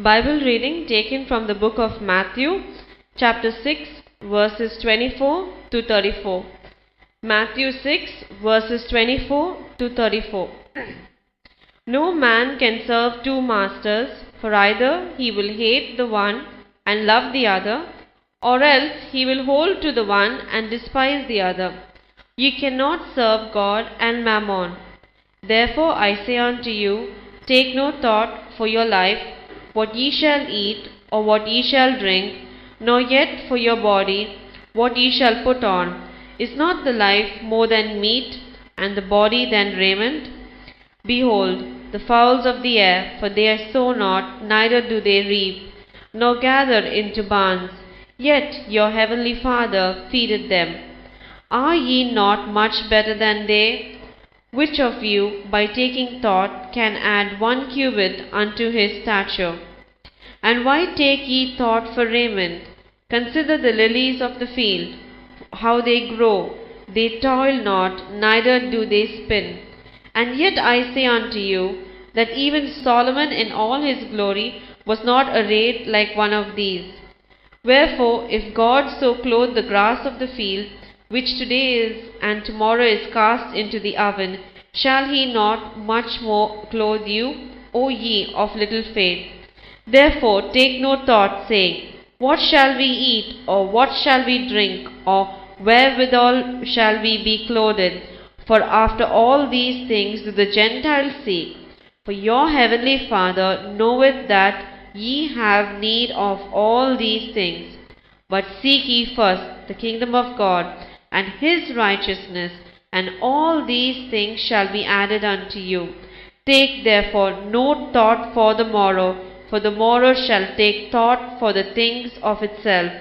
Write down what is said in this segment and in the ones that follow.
Bible reading taken from the book of Matthew, chapter 6, verses 24 to 34. Matthew 6, verses 24 to 34. No man can serve two masters, for either he will hate the one and love the other, or else he will hold to the one and despise the other. Ye cannot serve God and mammon. Therefore I say unto you, take no thought for your life, what ye shall eat, or what ye shall drink, nor yet for your body, what ye shall put on. Is not the life more than meat, and the body than raiment? Behold, the fowls of the air, for they sow not, neither do they reap, nor gather into barns, yet your heavenly Father feedeth them. Are ye not much better than they? Which of you, by taking thought, can add 1 cubit unto his stature? And why take ye thought for raiment? Consider the lilies of the field, how they grow. They toil not, neither do they spin. And yet I say unto you, that even Solomon in all his glory was not arrayed like one of these. Wherefore, if God so clothe the grass of the field, which today is, and tomorrow is cast into the oven, shall he not much more clothe you, O ye of little faith? Therefore take no thought, saying, what shall we eat, or what shall we drink, or wherewithal shall we be clothed? For after all these things do the Gentiles seek. For your heavenly Father knoweth that ye have need of all these things. But seek ye first the kingdom of God and his righteousness, and all these things shall be added unto you. Take therefore no thought for the morrow, for the morrow shall take thought for the things of itself.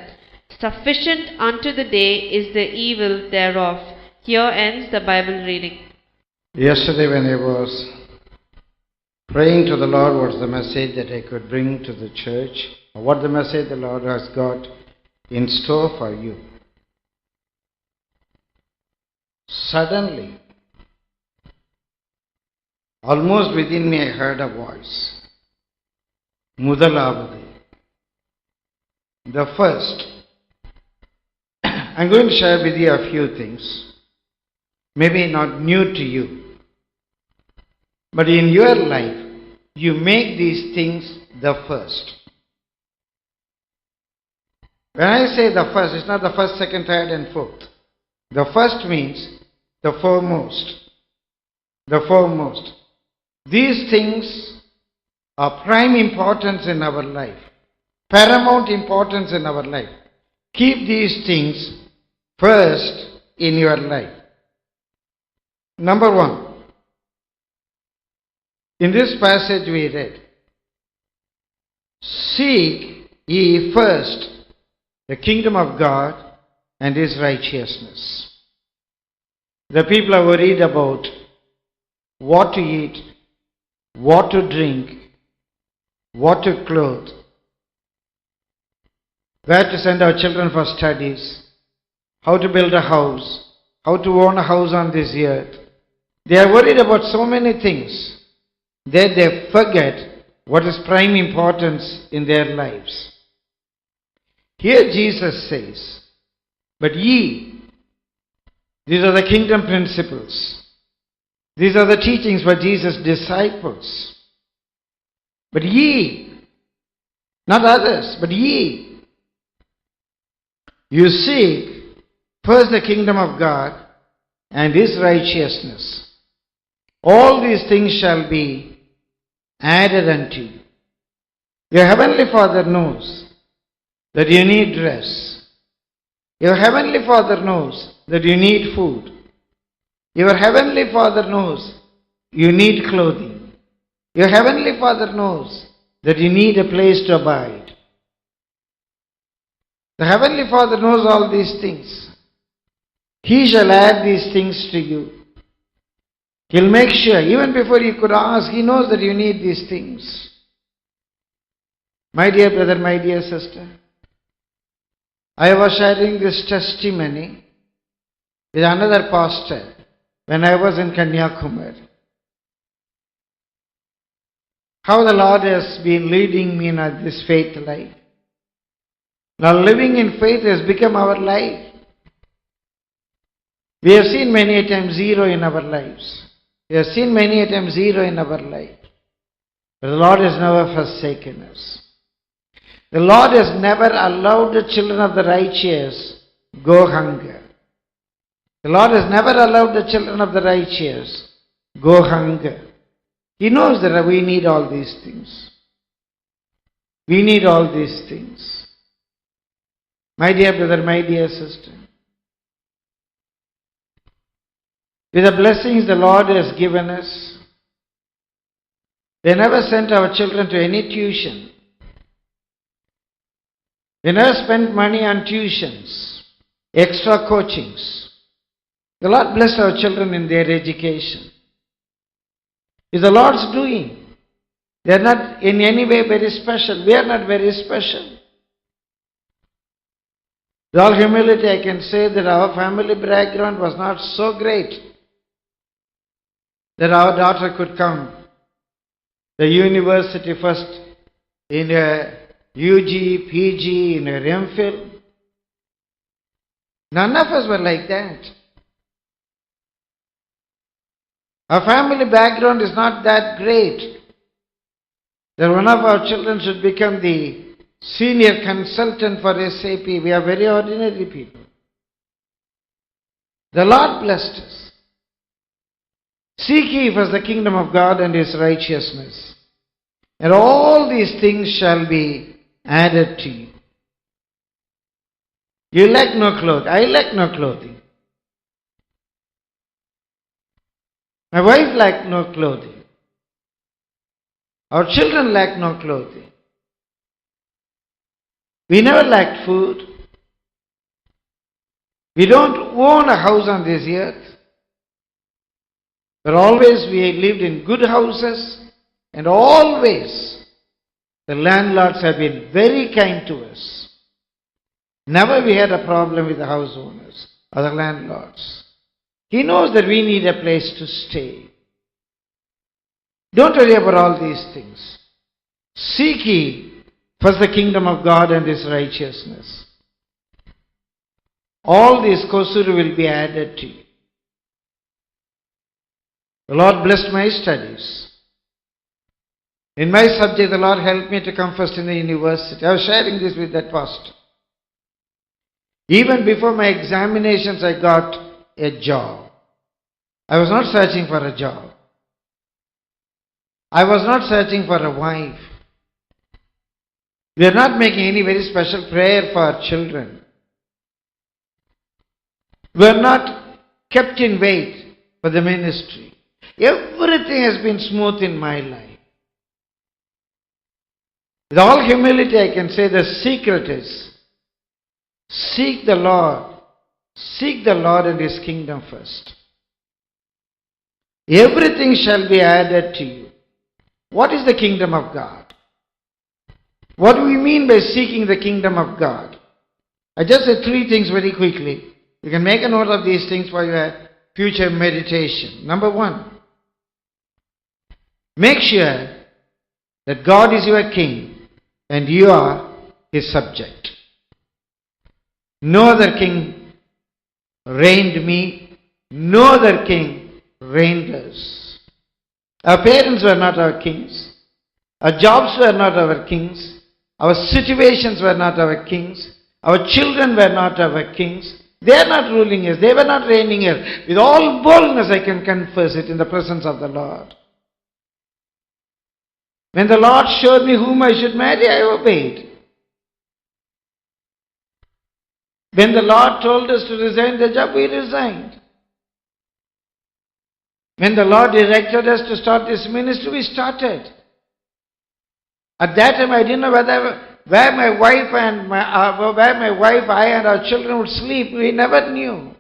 Sufficient unto the day is the evil thereof. Here ends the Bible reading. Yesterday when I was praying to the Lord what's the message that I could bring to the church, or what the message the Lord has got in store for you. Suddenly, almost within me I heard a voice. Mudalavadu. The first. I'm going to share with you a few things. Maybe not new to you. But in your life, you make these things the first. When I say the first, it's not the first, second, third, and fourth. The first means the foremost. The foremost. These things are prime importance in our life. Paramount importance in our life. Keep these things first in your life. Number 1. In this passage we read, seek ye first the kingdom of God and his righteousness. The people are worried about what to eat, what to drink, what to clothe, where to send our children for studies, how to build a house, how to own a house on this earth. They are worried about so many things that they forget what is prime importance in their lives. Here Jesus says, but ye, these are the kingdom principles. These are the teachings for Jesus' disciples. But ye, not others, but ye, you seek first the kingdom of God and his righteousness. All these things shall be added unto you. Your heavenly Father knows that you need dress. Your heavenly Father knows that you need food. Your heavenly Father knows you need clothing. Your heavenly Father knows that you need a place to abide. The heavenly Father knows all these things. He shall add these things to you. He'll make sure, even before you could ask, he knows that you need these things. My dear brother, my dear sister, I was sharing this testimony with another pastor when I was in Kanyakumari. how the Lord has been leading me in this faith life. Now living in faith has become our life. We have seen many a time zero in our lives. We have seen many a time zero in our life. But the Lord has never forsaken us. The Lord has never allowed the children of the righteous go hunger. The Lord has never allowed the children of the righteous go hunger. He knows that we need all these things. We need all these things. My dear brother, my dear sister, with the blessings the Lord has given us, we never sent our children to any tuition. We never spent money on tuitions, extra coachings. The Lord blessed our children in their education. It's the Lord's doing. They are not in any way very special. We are not very special. With all humility, I can say that our family background was not so great that our daughter could come the university first in a UG, PG, in a MPhil. None of us were like that. Our family background is not that great that one of our children should become the senior consultant for SAP. We are very ordinary people. The Lord blessed us. Seek ye first the kingdom of God and His righteousness, and all these things shall be added to you. You lack no clothing. I lack no clothing. My wife lacked no clothing. Our children lack no clothing. We never lacked food. We don't own a house on this earth. But always we lived in good houses, and always the landlords have been very kind to us. Never we had a problem with the house owners or the landlords. He knows that we need a place to stay. Don't worry about all these things. Seek ye first the kingdom of God and His righteousness. All these kosuru will be added to you. The Lord blessed my studies. In my subject, the Lord helped me to come first in the university. I was sharing this with that pastor. Even before my examinations, I got a job. I was not searching for a job. I was not searching for a wife. We are not making any very special prayer for our children. We are not kept in wait for the ministry. Everything has been smooth in my life. With all humility, I can say the secret is seek the Lord. Seek the Lord and His kingdom first. Everything shall be added to you. What is the kingdom of God? What do we mean by seeking the kingdom of God? I just said three things very quickly. You can make a note of these things for your future meditation. Number one, make sure that God is your king and you are His subject. No other king reigned me, no other king reigned us. Our parents were not our kings. Our jobs were not our kings. Our situations were not our kings. Our children were not our kings. They are not ruling us. They were not reigning us. With all boldness I can confess it in the presence of the Lord. When the Lord showed me whom I should marry, I obeyed. When the Lord told us to resign the job, we resigned. When the Lord directed us to start this ministry, we started. At that time, I didn't know where my wife, I and our children would sleep. We never knew.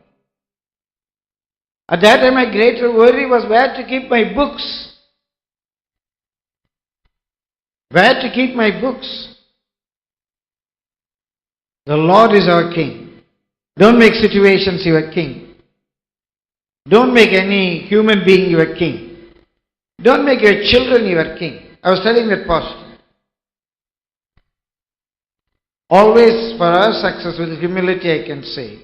At that time, my greater worry was where to keep my books. Where to keep my books? The Lord is our King. Don't make situations your king. Don't make any human being your king. Don't make your children your king. I was telling that pastor, always for our success with humility I can say,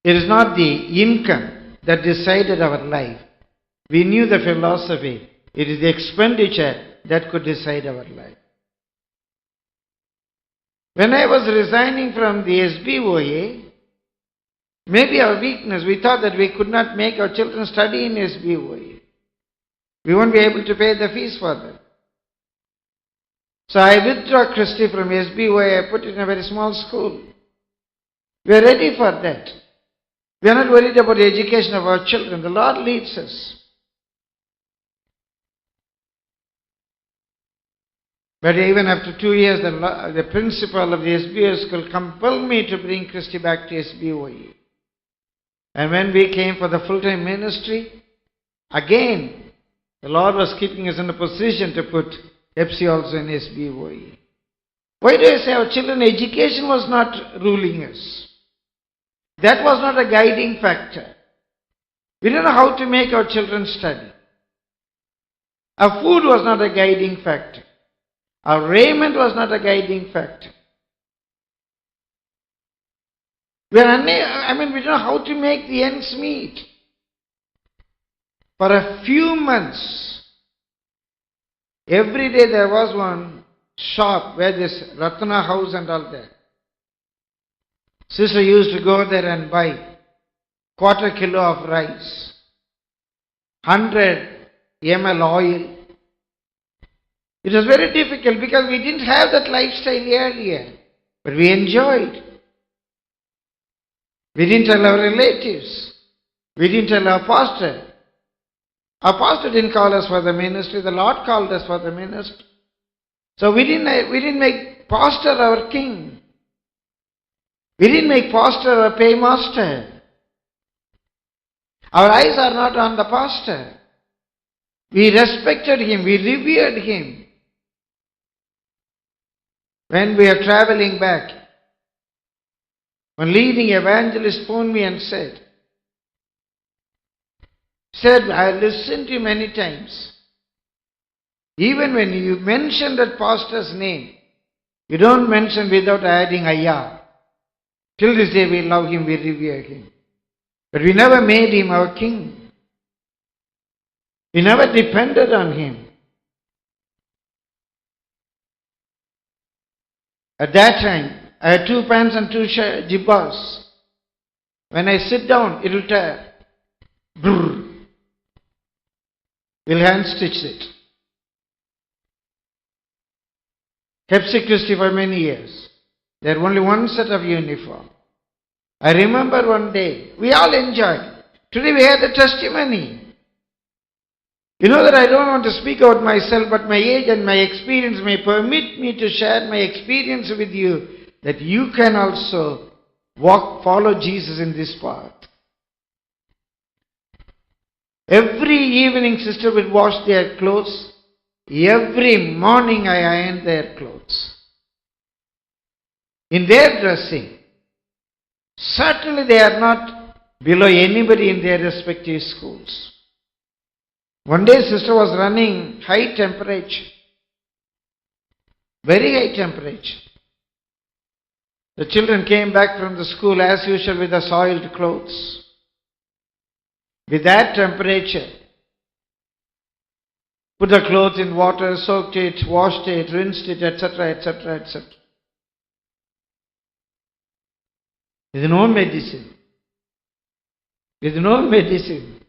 it is not the income that decided our life. We knew the philosophy. It is the expenditure that could decide our life. When I was resigning from the SBOA, maybe our weakness, we thought that we could not make our children study in SBOA. We won't be able to pay the fees for them. So I withdrew Christy from SBOA, I put it in a very small school. We are ready for that. We are not worried about the education of our children. The Lord leads us. But even after 2 years, the principal of the SBOA school compelled me to bring Christy back to SBOA. And when we came for the full-time ministry, again, the Lord was keeping us in a position to put Epsi also in SBOA. Why do I say our children education was not ruling us? That was not a guiding factor. We didn't know how to make our children study. Our food was not a guiding factor. Our raiment was not a guiding factor. We don't know how to make the ends meet. For a few months, every day there was one shop where this Ratna house and all that. Sister used to go there and buy quarter kilo of rice, 100 ml oil. It was very difficult because we didn't have that lifestyle earlier, but we enjoyed. We didn't tell our relatives. We didn't tell our pastor. Our pastor didn't call us for the ministry. The Lord called us for the ministry. So we didn't make pastor our king. We didn't make pastor our paymaster. Our eyes are not on the pastor. We respected him. We revered him. When we are traveling back, one leading evangelist phoned me and said, I listened to you many times. Even when you mention that pastor's name, you don't mention without adding ayah. Till this day we love him, we revere him. But we never made him our king. We never depended on him. At that time, I had 2 pants and 2 jibbahs. When I sit down, it will tear. Brrr. We'll hand stitch it. Hepsi Christi for many years. There only one set of uniform. I remember one day, we all enjoyed. Today we had a testimony. You know that I don't want to speak about myself, but my age and my experience may permit me to share my experience with you, that you can also follow Jesus in this path. Every evening, sister would wash their clothes. Every morning, I ironed their clothes. In their dressing, certainly they are not below anybody in their respective schools. One day, sister was running high temperature, very high temperature. The children came back from the school as usual with the soiled clothes. With that temperature, put the clothes in water, soaked it, washed it, rinsed it, etc., etc., etc. With no medicine. With no medicine.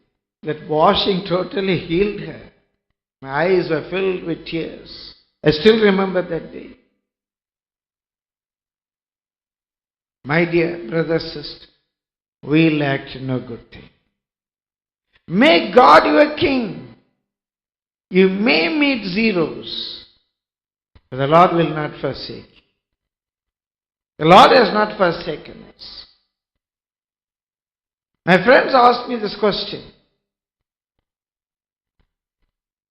That washing totally healed her. My eyes were filled with tears. I still remember that day. My dear brother, sister, we lacked no good thing. Make God your king. You may meet zeros, but the Lord will not forsake you. The Lord has not forsaken us. My friends asked me this question.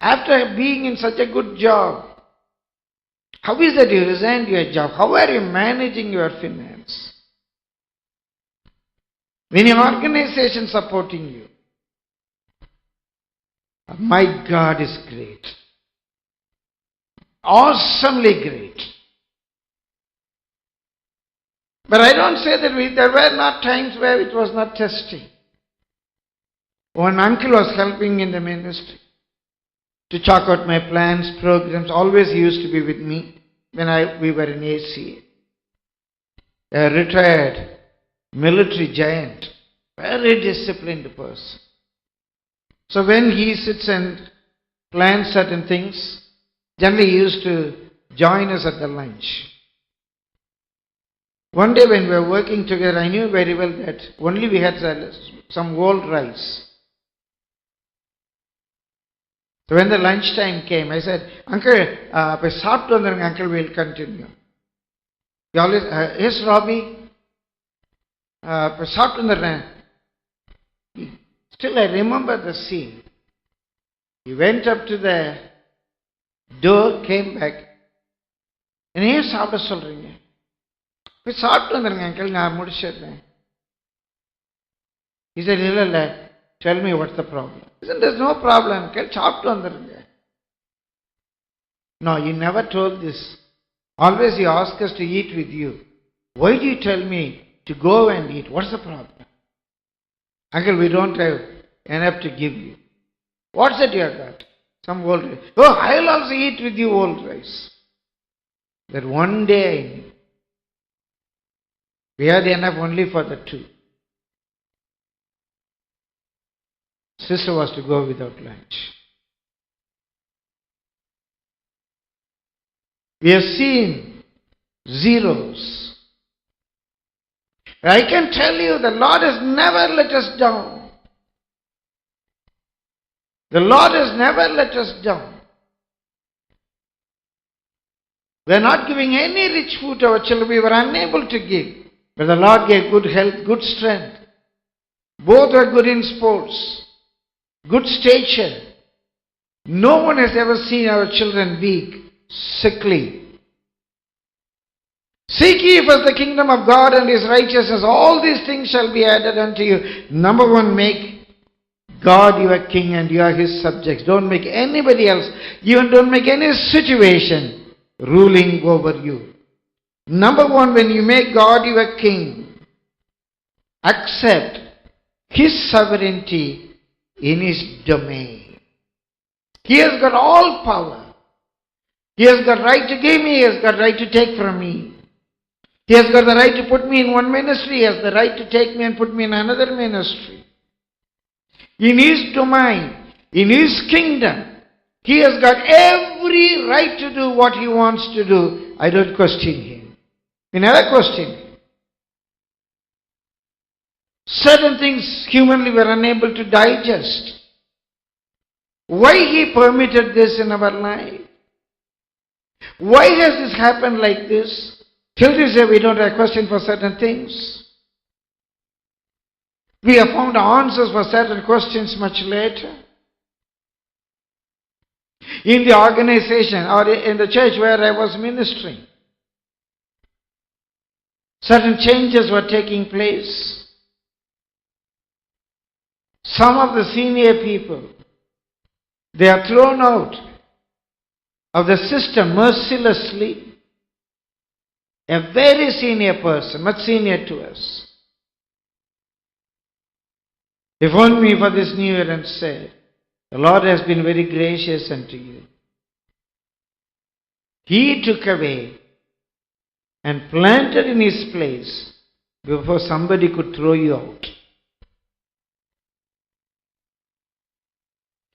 After being in such a good job, how is that you resigned your job? How are you managing your finance? Many organizations supporting you. My God is great. Awesomely great. But I don't say that there were not times where it was not testing. One uncle was helping in the ministry to chalk out my plans, programs. Always he used to be with me when we were in ACA. A retired military giant, very disciplined person. So when he sits and plans certain things, generally he used to join us at the lunch. One day when we were working together, I knew very well that only we had some old rice. So when the lunch time came, I said, Uncle, uncle, we'll continue. He always, yes, Robbie, still I remember the scene. He went up to the door, came back, and he சாப்பிட சொல்றீங்க போய் சாப்பிட்டு வந்துருங்க uncle நான் முடிச்சிடுறேன். He said, இல்ல tell me what's the problem. He said, there's no problem uncle, சாப்பிட்டு வந்துருங்க. No, you never told this. Always you ask us to eat with you. Why do you tell me to go and eat? What's the problem? Uncle, we don't have enough to give you. What's that you have got? Some old rice. Oh, I'll also eat with you old rice. That one day I knew. We had enough only for the two. Sister was to go without lunch. We have seen zeros. I can tell you the Lord has never let us down. The Lord has never let us down. We are not giving any rich food to our children. We were unable to give. But the Lord gave good health, good strength. Both were good in sports. Good stature. No one has ever seen our children weak, sickly. Seek ye first the kingdom of God and His righteousness. All these things shall be added unto you. Number one, make God your king and you are His subjects. Don't make anybody else, even don't make any situation ruling over you. Number one, when you make God your king, accept His sovereignty in His domain. He has got all power. He has got right to give me, He has got right to take from me. He has got the right to put me in one ministry, He has the right to take me and put me in another ministry. In His domain, in His kingdom, He has got every right to do what He wants to do. I don't question Him. We never question Him. Certain things humanly we are unable to digest. Why He permitted this in our life? Why has this happened like this? Till this day we don't have a question for certain things. We have found answers for certain questions much later. In the organization or in the church where I was ministering, certain changes were taking place. Some of the senior people, they are thrown out of the system mercilessly. A very senior person, much senior to us, he phoned me for this new year and said, the Lord has been very gracious unto you. He took away and planted in His place before somebody could throw you out.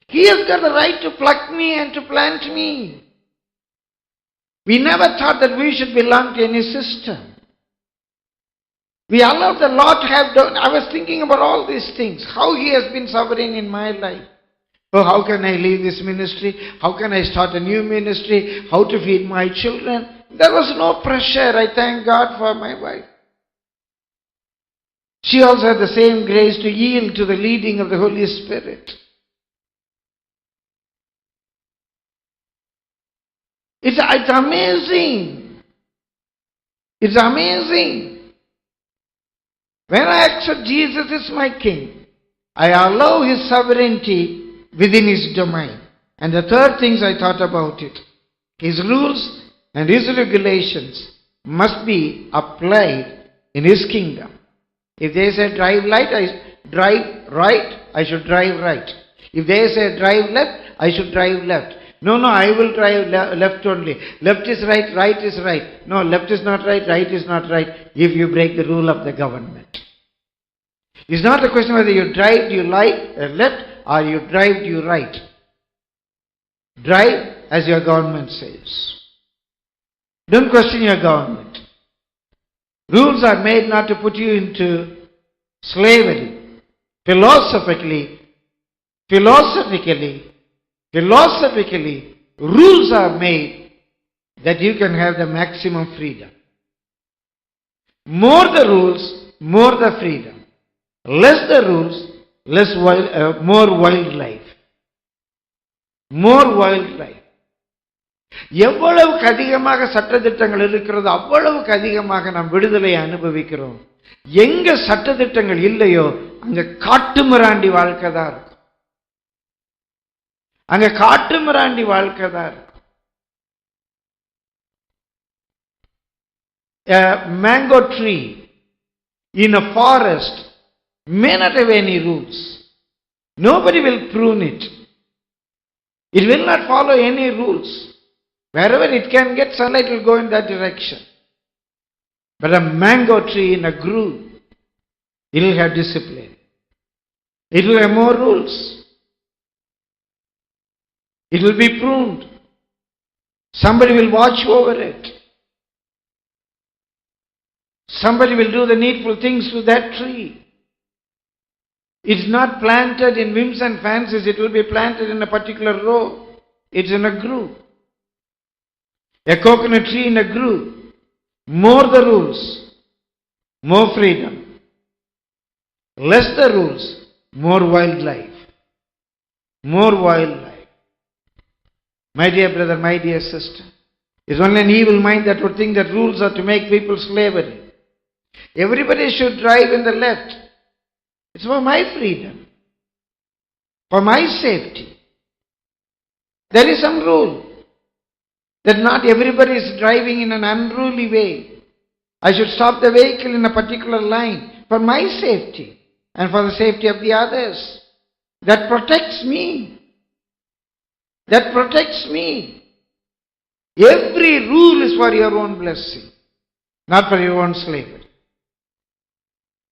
He has got the right to pluck me and to plant me. We never thought that we should belong to any system. We allowed the Lord to have done. I was thinking about all these things. How He has been sovereign in my life. Oh, how can I leave this ministry? How can I start a new ministry? How to feed my children? There was no pressure. I thank God for my wife. She also had the same grace to yield to the leading of the Holy Spirit. It's amazing. It's amazing. When I accept Jesus as my King, I allow His sovereignty within his domain. And the third thing I thought about it, his rules and his regulations must be applied in his kingdom. If they say drive right, I should drive right. If they say drive left, I should drive left. No, I will drive left only. Left is right, right is right. No, left is not right, right is not right if you break the rule of the government. It's not a question whether you drive you left or you drive you right. Drive as your government says. Don't question your government. Rules are made not to put you into slavery. Philosophically, rules are made that you can have the maximum freedom. More the rules, more the freedom. Less the rules, more wildlife. More wildlife. எவ்வளவுக்கு அதிகமாக சட்டதிட்டங்கள் இருக்கிறதோ அவ்வளவுக்கு அதிகமாக நாம் விடுதலை அனுபவிக்கிறோம். எங்க சட்டதிட்டங்கள் இல்லையோ அங்க காட்டுமிராண்டி வாழ்க்கை தான் இருக்கும். அங்க காட்டுமிராண்டி வாழ்க்கை தான் இருக்கும். A mango tree in a forest may not have any rules. Nobody will prune it. It will not follow any rules. Wherever it can get sunlight, it will go in that direction. But a mango tree in a grove, it will have discipline. It will have more rules. It will be pruned. Somebody will watch over it. Somebody will do the needful things to that tree. It's not planted in whims and fancies. It will be planted in a particular row. It's in a grove. A coconut tree in a grove. More the rules, more freedom. Less the rules, more wildlife. More wildlife. My dear brother, my dear sister, it's only an evil mind that would think that rules are to make people slavery. Everybody should drive in the left. It's for my freedom, for my safety. There is some rule that not everybody is driving in an unruly way. I should stop the vehicle in a particular line for my safety and for the safety of the others. That protects me. That protects me. Every rule is for your own blessing, not for your own slavery.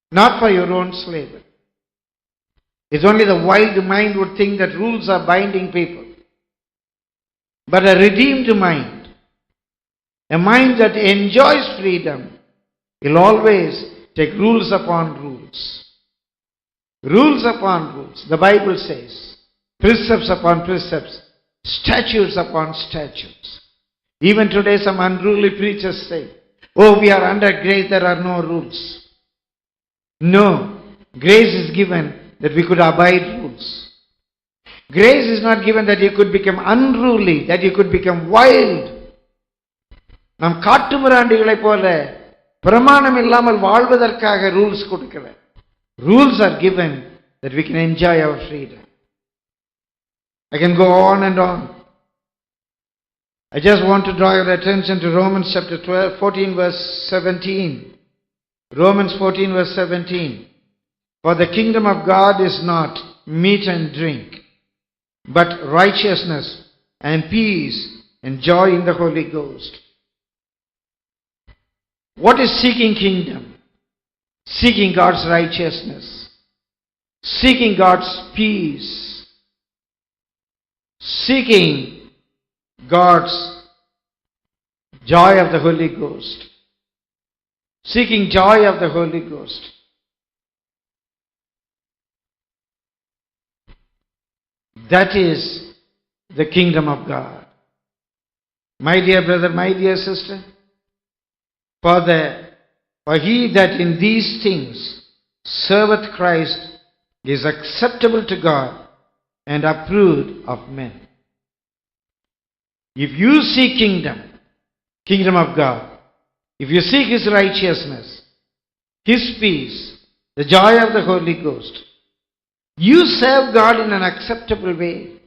Not for your own slavery. It's only the wild mind would think that rules are binding people. But a redeemed mind, a mind that enjoys freedom, will always take rules upon rules. Rules upon rules. The Bible says, precepts upon precepts, statutes upon statutes. Even today some unruly preachers say, oh, we are under grace, there are no rules. No, grace is given that we could abide rules. Grace is not given that you could become unruly, that you could become wild. நாம் காட்டுமிராண்டிகளைப் போல பிரமாணம் இல்லாமல் வாழ்வதற்காக rules கொடுக்கல. Rules are given that we can enjoy our freedom. I can go on and on. I just want to draw your attention to Romans chapter 14 verse 17. Romans 14 verse 17. For the kingdom of God is not meat and drink, but righteousness and peace and joy in the Holy Ghost. What is seeking kingdom? Seeking God's righteousness. Seeking God's peace. Seeking God's joy of the Holy Ghost. Seeking joy of the Holy Ghost. That is the kingdom of God. My dear brother, my dear sister, for he that in these things serveth Christ is acceptable to God and approved of men. If you seek kingdom of God, if you seek His righteousness, His peace, the joy of the Holy Ghost, You serve God in an acceptable way.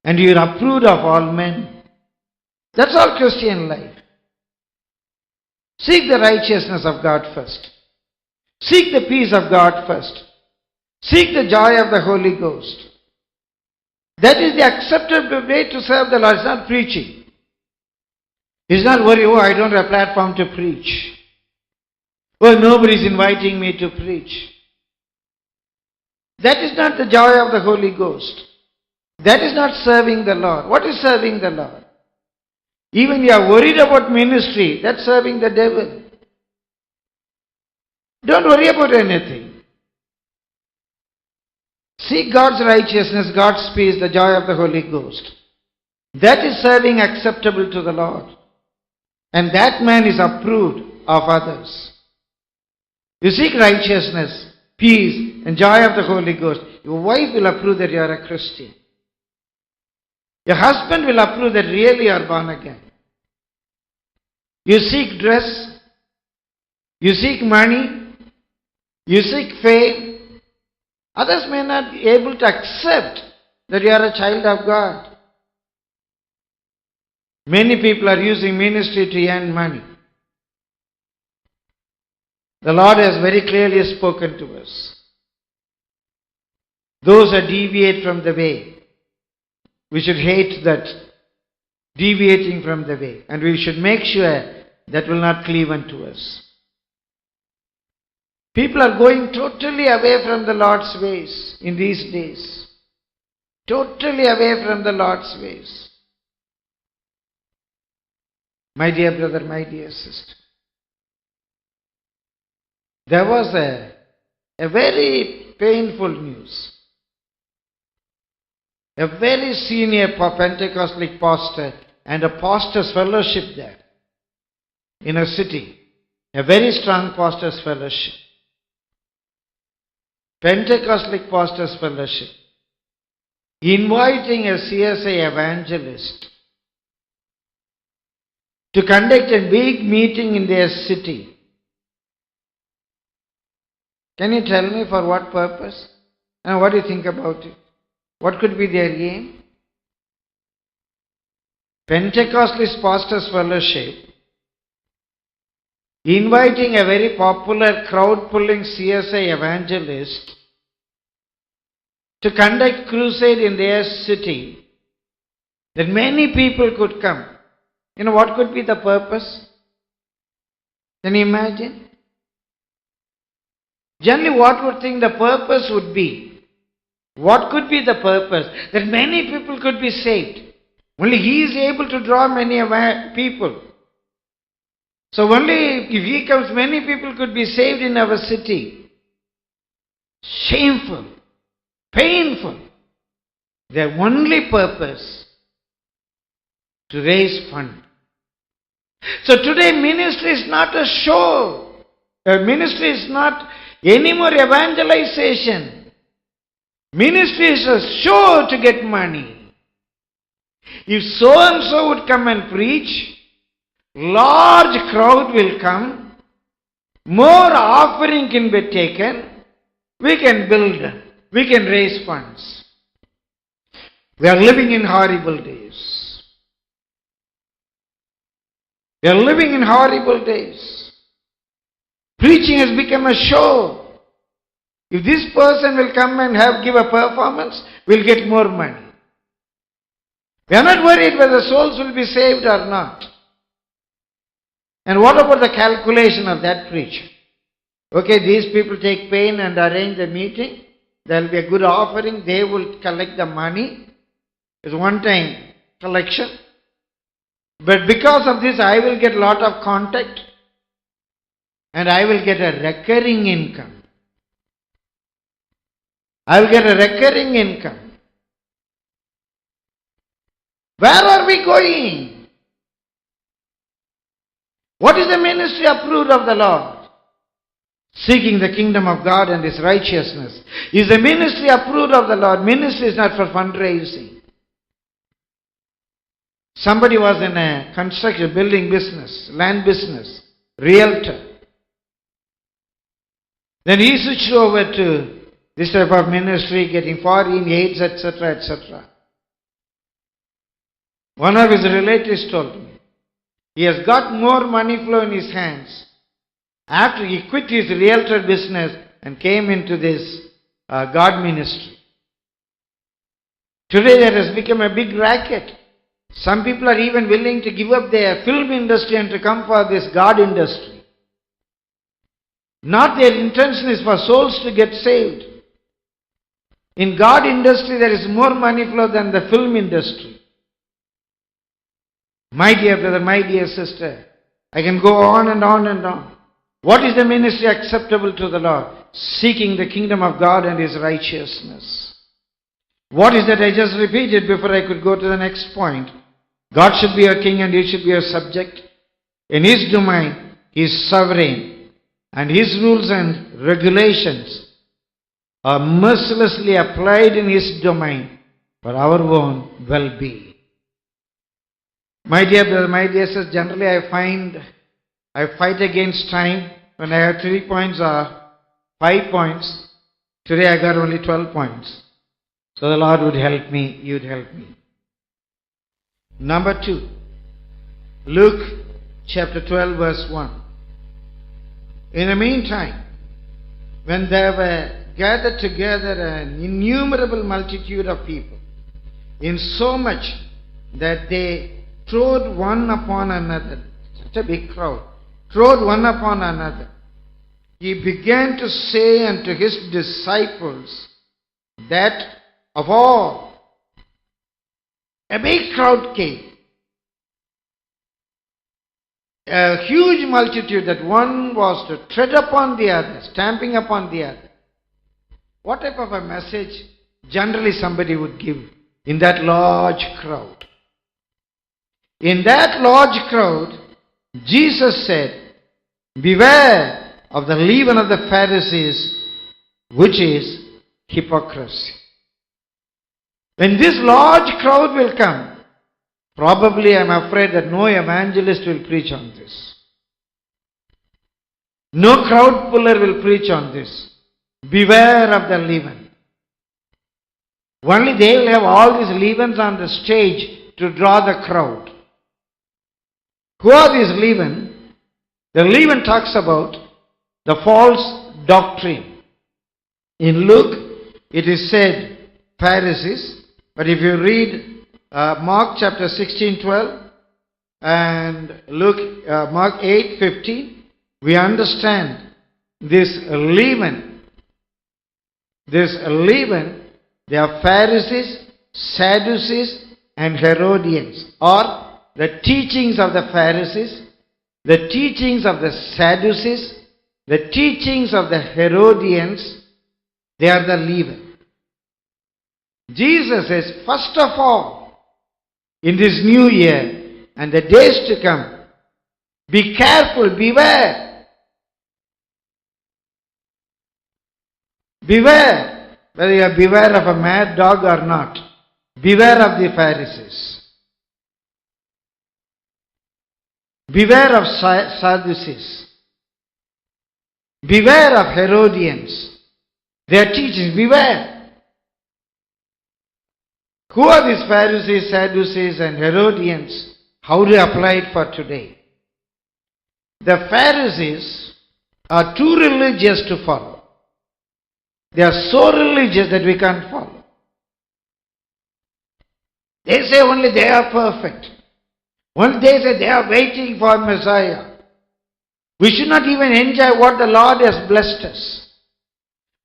And you are approved of all men. That's all Christian life. Seek the righteousness of God first. Seek the peace of God first. Seek the joy of the Holy Ghost. That is the acceptable way to serve the Lord. It's not preaching. It's not worry, oh, I don't have a platform to preach. Oh, nobody is inviting me to preach. That is not the joy of the Holy Ghost. That is not serving the Lord. What is serving the Lord? Even you are worried about ministry, that's serving the devil. Don't worry about anything. Seek God's righteousness, God's peace, the joy of the Holy Ghost. That is serving acceptable to the Lord. And that man is approved of others. You seek righteousness, peace, and joy of the Holy Ghost. Your wife will approve that you are a Christian. Your husband will approve that really you are born again. You seek dress, you seek money, you seek fame. Others may not be able to accept that you are a child of God. Many people are using ministry to earn money. The Lord has very clearly spoken to us. Those that deviate from the way, we should hate that deviating from the way. And we should make sure that will not cleave unto us. People are going totally away from the Lord's ways in these days. Totally away from the Lord's ways. My dear brother, my dear sister. There was a very painful news. A very senior Pentecostal pastor and a pastor's fellowship there in a city. A very strong pastor's fellowship. Pentecostal pastor's fellowship. Inviting a CSI evangelist to conduct a big meeting in their city. Can you tell me for what purpose? And what do you think about it? What could be their aim? Pentecostalist Pastors Fellowship inviting a very popular crowd-pulling CSI evangelist to conduct crusade in their city, that many people could come. You know what could be the purpose? Can you imagine? Generally, what would think the purpose would be? What could be the purpose? That many people could be saved. Only he is able to draw many people. So only if he comes, many people could be saved in our city. Shameful, painful. Their only purpose to raise fund. So today ministry is not a show. Ministry is not any more evangelization. Ministry is a show to get money. If so and so would come and preach, large crowd will come, more offering can be taken, we can build, we can raise funds. We are living in horrible days. We are living in horrible days. Preaching has become a show. If this person will come and give a performance, we'll get more money. We are not worried whether souls will be saved or not. And what about the calculation of that preacher? Okay, these people take pain and arrange the meeting. There will be a good offering. They will collect the money. It's one-time collection. But because of this, I will get a lot of contact. And I will get a recurring income. I will get a recurring income. Where are we going? What is the ministry approved of the Lord? Seeking the kingdom of God and His righteousness. Is the ministry approved of the Lord? Ministry is not for fundraising. Somebody was in a construction, building business, land business, realtor. Then he switched over to this type of ministry, getting foreign aids, etc., etc. One of his relatives told me, he has got more money flow in his hands after he quit his realtor business and came into this God ministry. Today there has become a big racket. Some people are even willing to give up their film industry and to come for this God industry. Not their intention is for souls to get saved. In God industry there is more money flow than the film industry. My dear brother, my dear sister, I can go on and on and on. What is the ministry acceptable to the Lord? Seeking the kingdom of God and His righteousness. What is that I just repeated before I could go to the next point? God should be your king and you should be your subject. In His domain, He is sovereign. And His rules and regulations are mercilessly applied in His domain for our own well-being. My dear brother, my dear sister, generally I fight against time. When I have 3 points or 5 points, today I got only 12 points. So the Lord would help me, you would help me. Number 2, Luke chapter 12 verse 1. In the meantime, when there were gathered together an innumerable multitude of people, insomuch that they trod one upon another, such a big crowd, trod one upon another, He began to say unto His disciples that of all, a big crowd came. A huge multitude that one was to tread upon the other, stamping upon the other. What type of a message generally somebody would give in that large crowd? In that large crowd, Jesus said, beware of the leaven of the Pharisees, which is hypocrisy. When this large crowd will come, probably I am afraid that no evangelist will preach on this. No crowd puller will preach on this. Beware of the leaven. Only they will have all these leavens on the stage to draw the crowd. Who are these leaven? The leaven talks about the false doctrine. In Luke, it is said Pharisees, but if you read Mark chapter 16:12 and Mark 8:15, we understand this leaven. This leaven, they are Pharisees, Sadducees, and Herodians, or the teachings of the Pharisees, the teachings of the Sadducees, the teachings of the Herodians, they are the leaven. Jesus says, first of all, in this new year and the days to come, be careful, beware. Beware, whether you are beware of a mad dog or not. Beware of the Pharisees. Beware of Sadducees. Beware of Herodians. Their teachings, beware. Who are these Pharisees, Sadducees, and Herodians? How do you apply it for today? The Pharisees are too religious to follow. They are so religious that we can't follow. They say only they are perfect. Only they say they are waiting for Messiah. We should not even enjoy what the Lord has blessed us.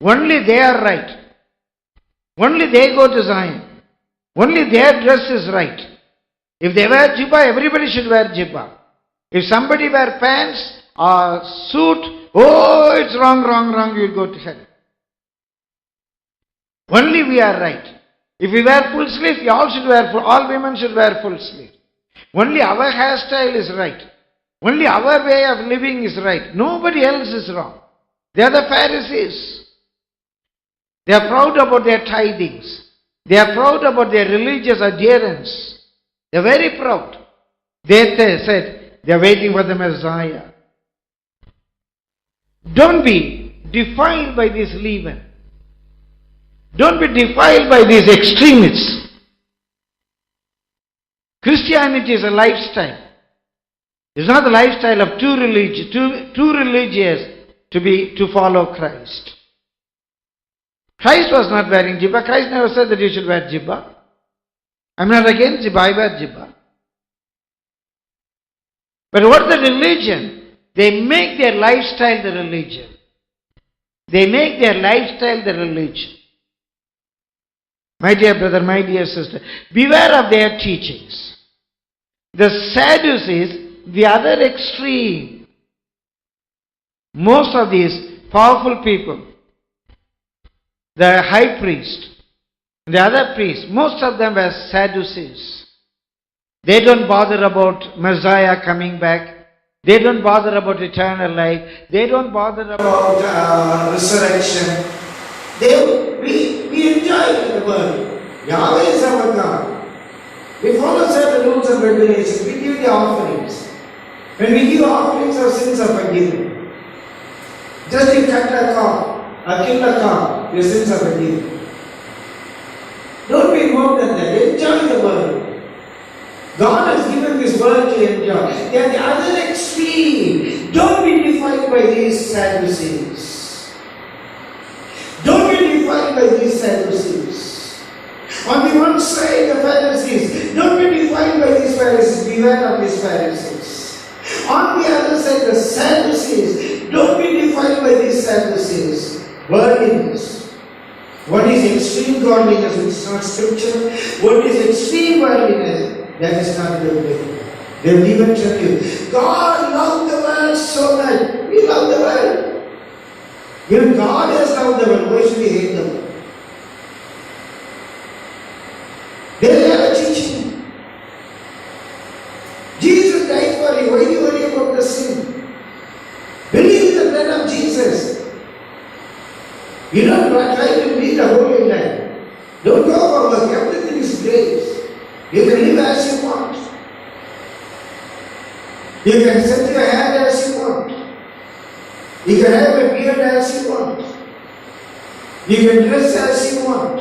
Only they are right. Only they go to Zion. Only their dress is right. If they wear jibbah, everybody should wear jibbah. If somebody wear pants or suit, oh, it's wrong, you'll go to hell. Only we are right. If we wear full sleeve, all women should wear full sleeve. Only our hairstyle is right. Only our way of living is right. Nobody else is wrong. They are the Pharisees. They are proud about their tithings. They are proud about their religious adherence. They are very proud. They said they are waiting for the Messiah. Don't be defiled by this leaven. Don't be defiled by these extremists. Christianity is a lifestyle. It's not the lifestyle of too religious to follow Christ. Christ was not wearing jibbah. Christ never said that you should wear jibbah. I'm not against jibbah, I wear jibbah. But what the religion? They make their lifestyle the religion. They make their lifestyle the religion. My dear brother, my dear sister, beware of their teachings. The Sadducees, the other extreme. Most of these powerful people, the high priest, the other priests, most of them were Sadducees. They don't bother about Messiah coming back. They don't bother about eternal life. They don't bother about resurrection. We enjoy the world. Yahweh is our God. We follow certain rules and regulations. We give the offerings. When we give offerings, our sins are forgiven. Just you cut a cow, or kill a cow, your sins are forgiven. Don't be more than that. Enjoy the world. God has given this world to enjoy. They are the other extreme. Don't be defiled by these Sadducees. Don't be defiled by these Sadducees. On the one side, the Pharisees. Don't be defiled by these Pharisees. Beware of these Pharisees. On the other side, the Sadducees. Don't be defiled by these Sadducees. Worldliness. What is extreme godliness, which is not scripture? What is extreme worldliness? That is not biblical. They will even tell you, God loved the world so much. We love the world. Even God has loved the world. Why should we hate the world? They have a teaching. Jesus died for you. Why do you worry about the sin? Believe in the blood of Jesus. You don't try to lead a holy life. Don't go for work. Everything is grace. You can live as you want. You can set your hair as you want. You can have a beard as you want. You can dress as you want.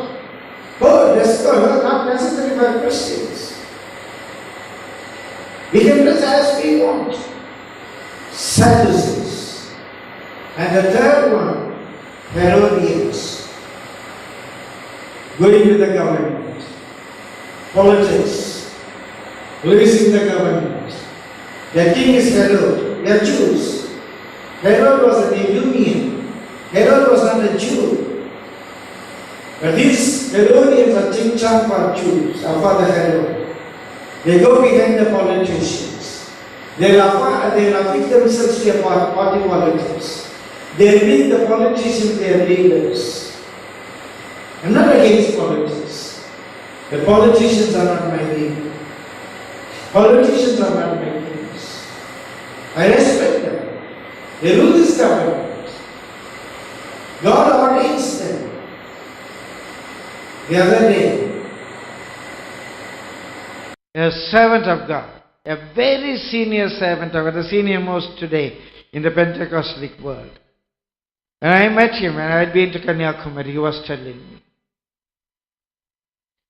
Oh, dress code, not necessary for Christians. We can dress as we want. Sadducees. And the third one, Herodians. Going with the government. Politics, policing the government. Their king is Herod. They are Jews. Herod was an Idumean. Herod was not a Jew. But these Herodians are ching-chang for Jews, or for the Herod. They go behind the politicians. They affix themselves to party politics. They make the politicians their leaders. I'm not against politics. The politicians are not my leader. Politicians are not my leaders. I respect them. They rule this government. God ordains them. The other day, a servant of God, a very senior servant of God, the senior most today in the Pentecostal world. And I met him and I had been to Kanyakumari. He was telling me,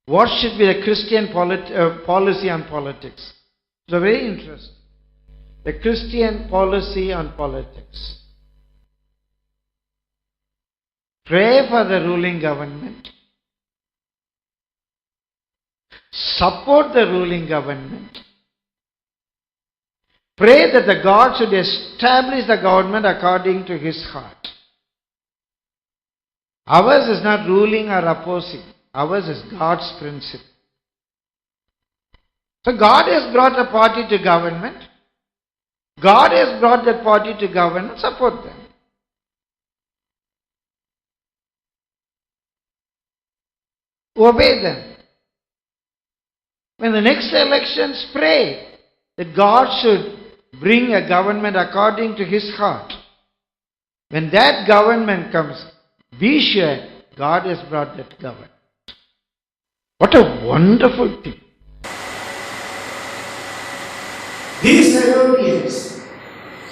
what should be the Christian policy on politics? So very interesting. The Christian policy on politics. Pray for the ruling government. Support the ruling government. Pray that the God should establish the government according to His heart. Ours is not ruling or opposing. Ours is God's principle. So God has brought a party to government. God has brought that party to government. Support them. Obey them. When the next elections, pray that God should bring a government according to His heart. When that government comes, be sure God has brought that government. What a wonderful thing. These Herodians,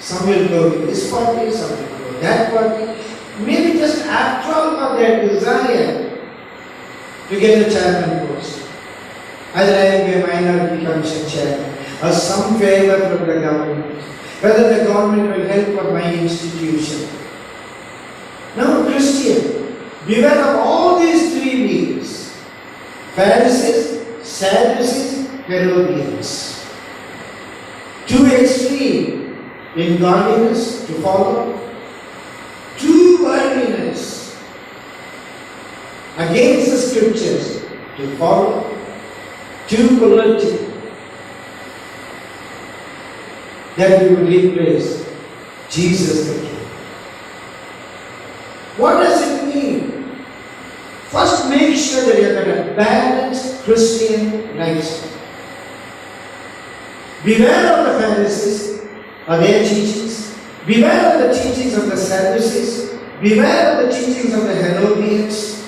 some will go to this party, some will go to that party. Maybe just after all for their desire, to get the chairman post. Either I will be a minority commission chairman or some favor from the government. Whether the government will help for my institution. Now, Christian, beware of all these three wheels: Pharisees, Sadducees, Herodians. Too extreme in godliness to follow, too worldliness against the scriptures to follow, too political that we would replace Jesus the King. What does it mean? First, make sure that you have got a balanced Christian lifestyle. Beware of the Pharisees or their teachings. Beware of the teachings of the Sadducees. Beware of the teachings of the Herodians.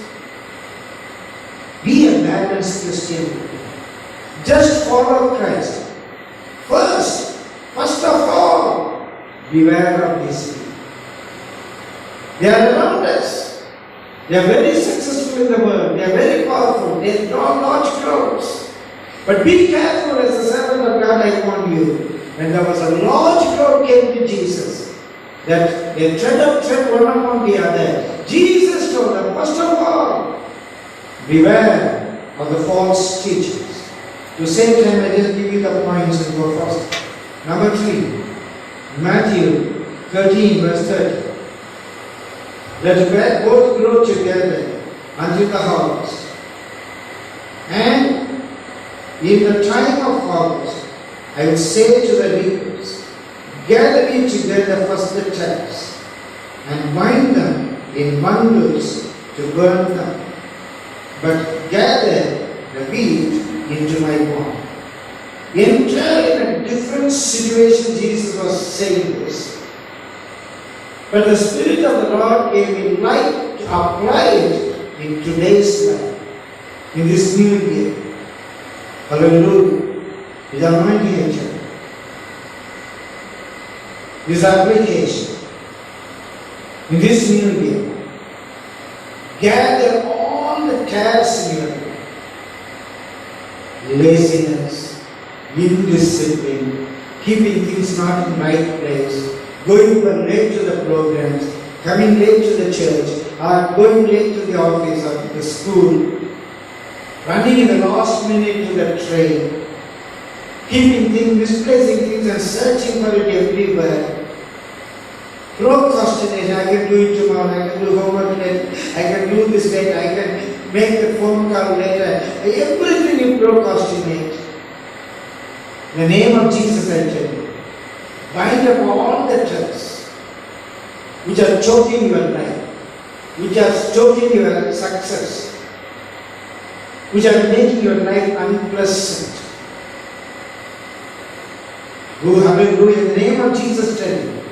Be a balanced Christian. Just follow Christ. First of all, beware of these people. They are around us. They are very successful in the world. They are very powerful. They draw large crowds. But be careful, as the servant of God, I warn you. When there was a large crowd came to Jesus, that they tread one upon the other. Jesus told them, first of all, beware of the false teachers. To save time, I just give you the points and go first. Number 3, Matthew 13, verse 30. Let both grow together until the harvest. And in the time of harvest, I will say to the reapers, gather ye together first the tares, and bind them in bundles to burn them, but gather the wheat into my barn. Entirely in a different situation, Jesus was saying this. But the Spirit of the Lord gave me light to apply it in today's life, in this new year. Hallelujah. With anointing nature. This application in this new year. Gather all the tares in your life. Laziness, indiscipline, keeping things not in right place, going late to the programs, coming late to the church, or going late to the office or to the school, running in the last minute to the train, keeping things, misplacing things and searching for it everywhere. Procrastination, I can do it tomorrow, I can do homework later, I can do this later, I can make the phone call later. Everything you procrastinate. In the name of Jesus, I tell you, bind up all the traps which are choking your life, which are choking your success, which are making your life unpleasant. Oh, hallelujah. In the name of Jesus, tell you.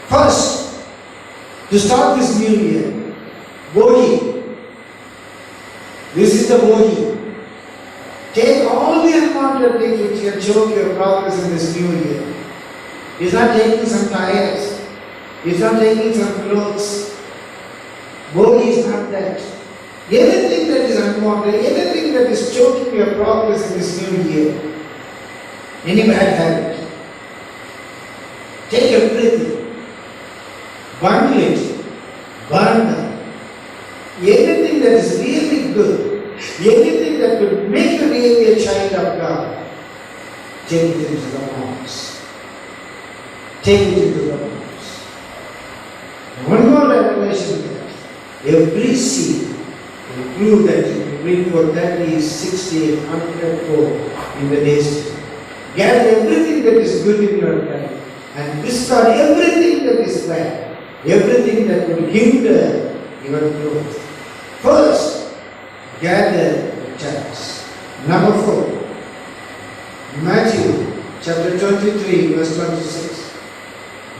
First, to start this new year, bohi. This is the bohi. Take all the unwanted things which can choke your progress in this new year. It's not taking some tires. It's not taking some clothes. Bohi is not that. Anything that is unwanted, anything that is choking your progress in this new year, any bad habit, take everything, bundle it, burn them. Anything that is really good, anything that could make you really a child of God, take it into the box. Take it into the box. One more revelation that every seed will prove that you will bring for 30, 60, 100 fold in the days to come. Gather everything that is good in your life and discard everything that is bad, everything that will hinder your growth. First, gather the tares. Number 4, Matthew chapter 23, verse 26.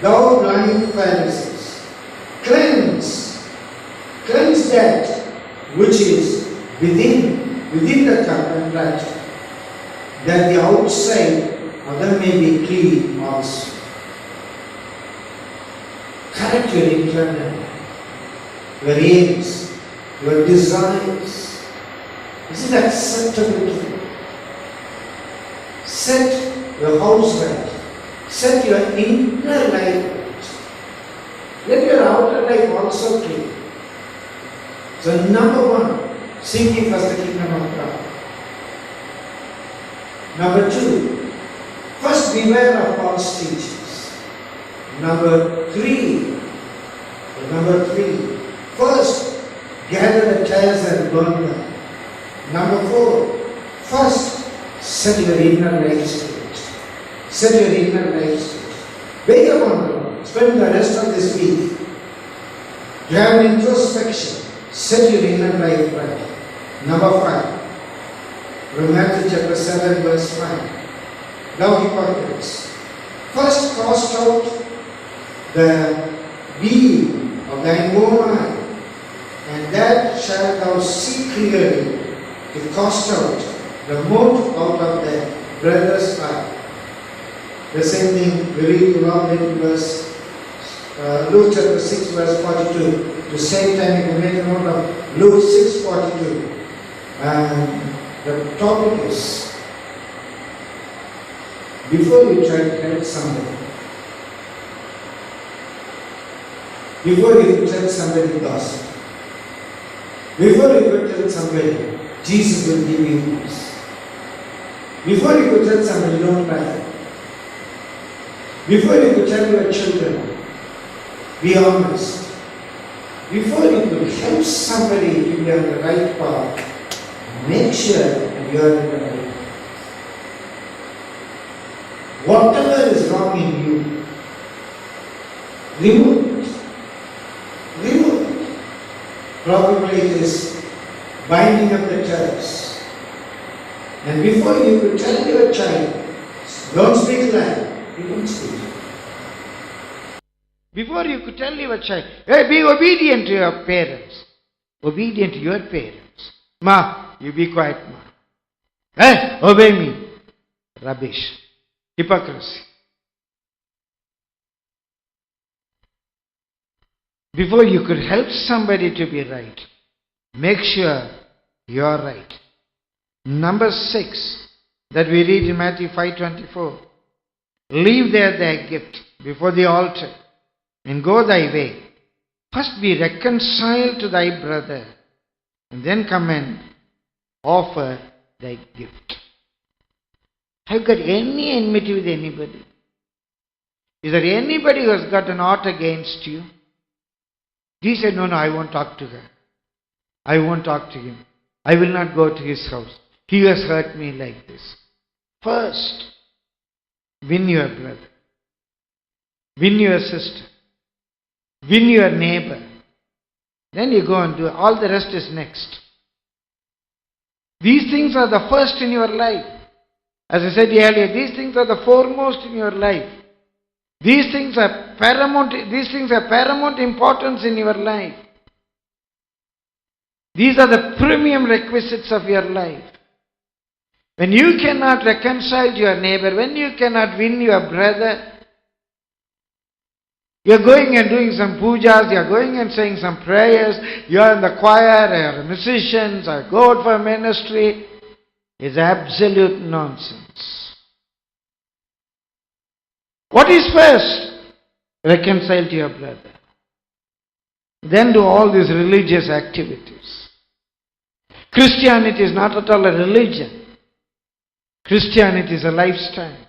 Thou blind Pharisees, cleanse that which is within the cup and platter, that the outside other may be clean also. Correct your internal, your aims, your desires. This is acceptable to you. Set your house right. Set your inner life right. Let your outer life also clean. So number one, seek ye first the kingdom of God. Number two, first beware of false teachers. Number three, first gather the tares and burn them. Number four, first set your inner life straight. Set your inner life straight. Wait upon the Lord. Spend the rest of this week to have an introspection. Set your inner life right. Number 5. From Matthew chapter 7 verse 5. Thou hypocrites, first cast out the beam of thine own eye, and that shalt thou see clearly to cast out the mote out of thy brother's eye. The same thing we read along in Luke chapter 6 verse 42. The same time you can make a note of Luke 6:42. And the topic is, before you try to help somebody, before you tell somebody gossip, before you go tell somebody, Jesus will give you peace. Before you go tell somebody, don't lie. Before you could tell your children, be honest. Before you could help somebody to be on the right path, make sure that you are in the right path. Whatever is wrong in you, remove it. Remove it. Probably it is binding up the ties. And before you could tell your child, don't speak lie. You don't speak. Before you could tell your child, hey, be obedient to your parents. Obedient to your parents. Ma, you be quiet, ma. Hey, obey me. Rubbish. Hypocrisy. Before you could help somebody to be right, make sure you are right. Number 6, that we read in Matthew 5:24. Leave there thy gift before the altar and go thy way. First be reconciled to thy brother, and then come and offer thy gift. Have you got any enmity with anybody? Is there anybody who has got an ought against you? He said, no, I won't talk to her. I won't talk to him. I will not go to his house. He has hurt me like this. First, win your brother. Win your sister. Win your neighbor. Then you go and do it. All the rest is next. These things are the first in your life. As I said earlier, these things are the foremost in your life. These things are paramount importance in your life. These are the premium requisites of your life. When you cannot reconcile to your neighbor, when you cannot win your brother, you are going and doing some pujas, you are going and saying some prayers, you are in the choir, you are musicians, or go out for ministry. It's absolute nonsense. What is first? Reconcile to your brother. Then do all these religious activities. Christianity is not at all a religion. Christianity is a lifestyle.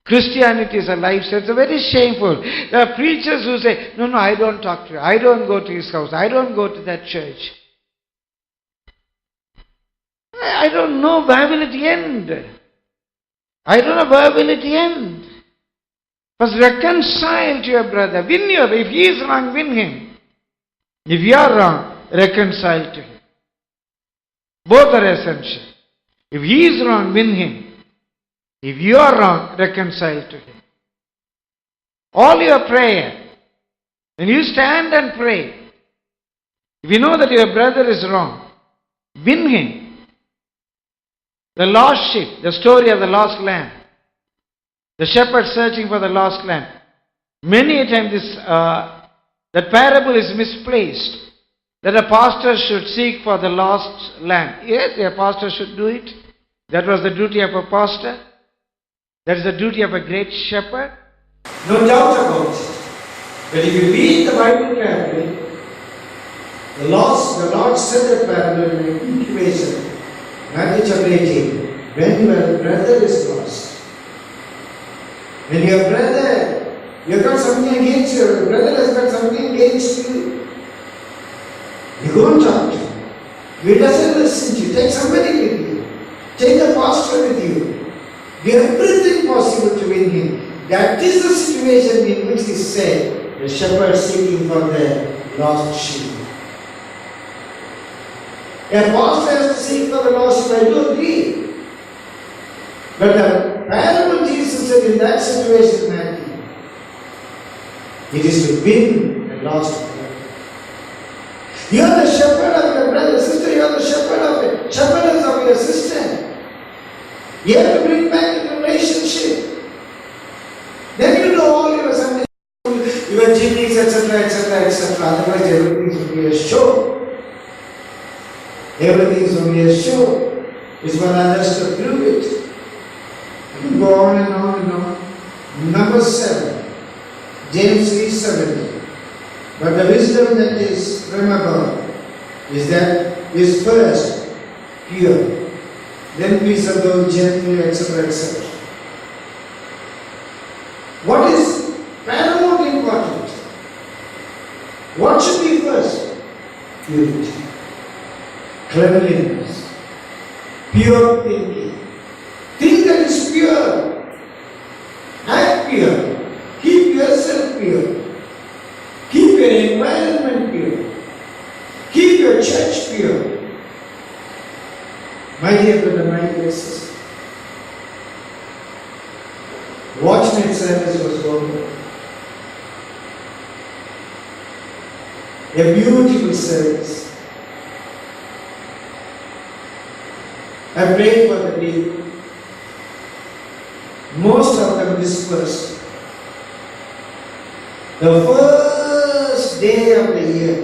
Christianity is a lifestyle. It's very shameful. There are preachers who say, no, I don't talk to him. I don't go to his house. I don't go to that church. I don't know where will it end. I don't know where will it end. First reconcile to your brother. If he is wrong, win him. If you are wrong, reconcile to him. Both are essential. If he is wrong, win him. If you are wrong, reconcile to him. All your prayer, when you stand and pray, if you know that your brother is wrong, win him. The lost sheep, the story of the lost lamb. The shepherd searching for the lost lamb. Many a time that parable is misplaced. that a pastor should seek for the lost lamb. Yes, a pastor should do it. That was the duty of a pastor. That is the duty of a great shepherd. No doubt about it. But if you read the Bible carefully, the Lord said the parable in an equation, Matthew chapter 18, when your brother is lost, when your brother, you've got something against you, your brother has got something against you, you go and talk to him. If he doesn't listen to you, take somebody with you, take a pastor with you, do everything possible to win him. That is the situation in which he said, the shepherd seeking for the lost sheep. A pastor has to seek for the lost sheep, I do agree. But the parable Jesus said in that situation, Matthew, it is to win a lost brother. You are the shepherd of your brother, sister, you are the shepherdess of your sister. You have to bring back the relationship. Then you know all your Sunday, your gymnics, etc., etc., etc. Otherwise, everything is only a show. Everything is only a show. It's for others to prove it. You can go on and on and on. Number 7, James 3:17. But the wisdom that is from above is first pure, then peaceable, gentle, etc., etc. What is paramount important? What should be first? Purity, cleanliness, pure thinking. Think that is pure. Act pure. Keep yourself pure. Keep your environment pure. Keep your church pure. My dear brother, my dear sister, Watchnight service was over. A beautiful service. I prayed for the people. Most of them dispersed. The first day of the year,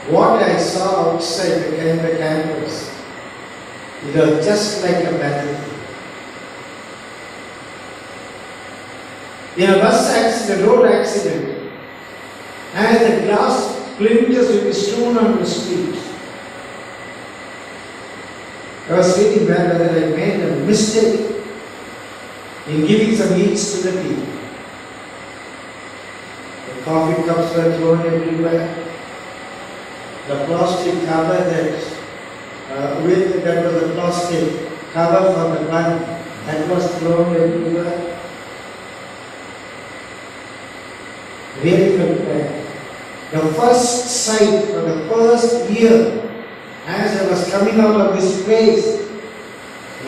what I saw outside the campus, it was just like a battlefield. In a bus accident, road accident, and the glass splinters will be strewn on the street. I was feeling bad whether I made a mistake in giving some eats to the people. The coffee cups were thrown everywhere. The plastic cover that was the plastic cover for the bun, that was thrown everywhere. Really felt bad. The first sight for the first year, as I was coming out of this place,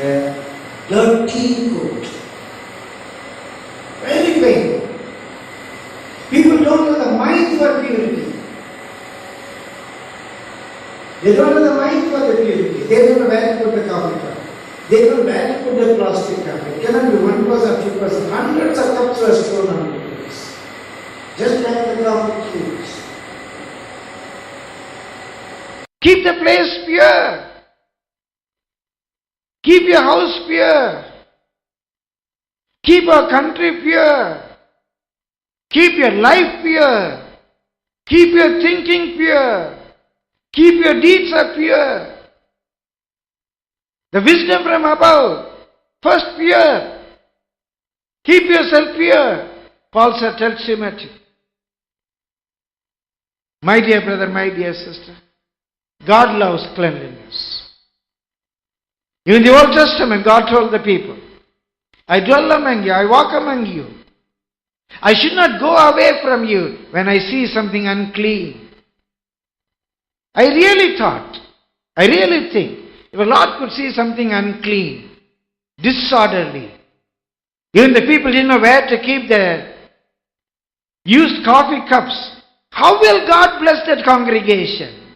a dirty coat. Very painful. People don't have the mind for purity. They don't have the mind for the purity. They don't know where to put the coffee cup. They don't know where to put the plastic cup. It cannot be 1% or 2%. Hundreds of cups were thrown on the place. Just like the coffee cubes. Keep the place pure. Keep your house pure. Keep our country pure. Keep your life pure. Keep your thinking pure. Keep your deeds are pure. The wisdom from above, first pure. Keep yourself pure. Paul said, tells Timothy. My dear brother, my dear sister, God loves cleanliness. Even in the Old Testament, God told the people, I dwell among you, I walk among you. I should not go away from you when I see something unclean. I really think, if the Lord could see something unclean, disorderly, even the people didn't know where to keep their used coffee cups, how will God bless that congregation?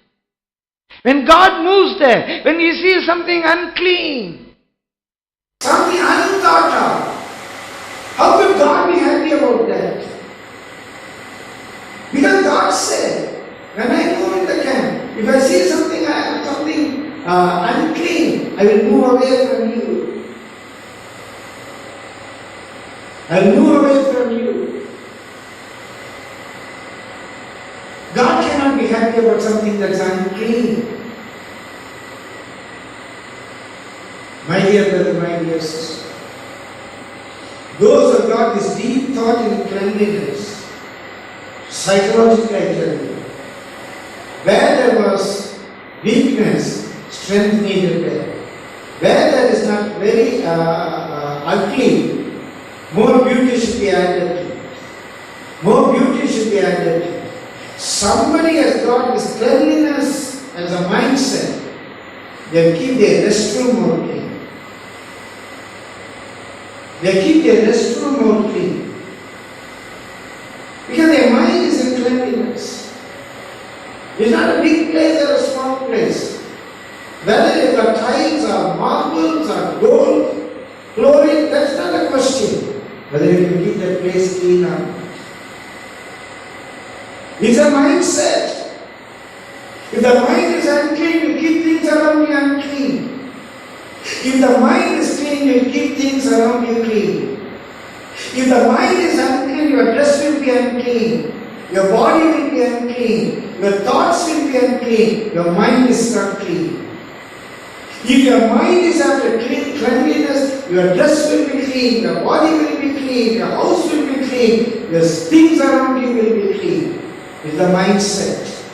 When God moves there, when He sees something unclean, Something unthought of. How could God be happy about that? Because God said, When I go in the camp, if I see something unclean, I will move away from you. I will move away from you. God cannot be happy about something that's unclean. My dear brother, my dear sister, those who got this deep thought in cleanliness, psychologically I tell you, where there was weakness, strength needed there. Where there is not very ugly, more beauty should be added to it. More beauty should be added to it. Somebody has got this cleanliness as a mindset. They keep their restroom more clean. They keep their restroom more clean. Because their mind is in cleanliness. It's not a big place or a small place. Whether it are tiles or marbles or gold, chlorine, that's not a question. Whether you can keep that place clean or not. It's a mindset. If the mind is unclean, you keep things around you unclean. If the mind is clean, you keep things around you clean. If the mind is unclean, your dress will be unclean. Your body will be unclean. Your thoughts will be unclean. Your mind is not clean. If your mind is after cleanliness, your dress will be clean, your body will be clean, your house will be clean, your things around you will be clean. It's the mindset.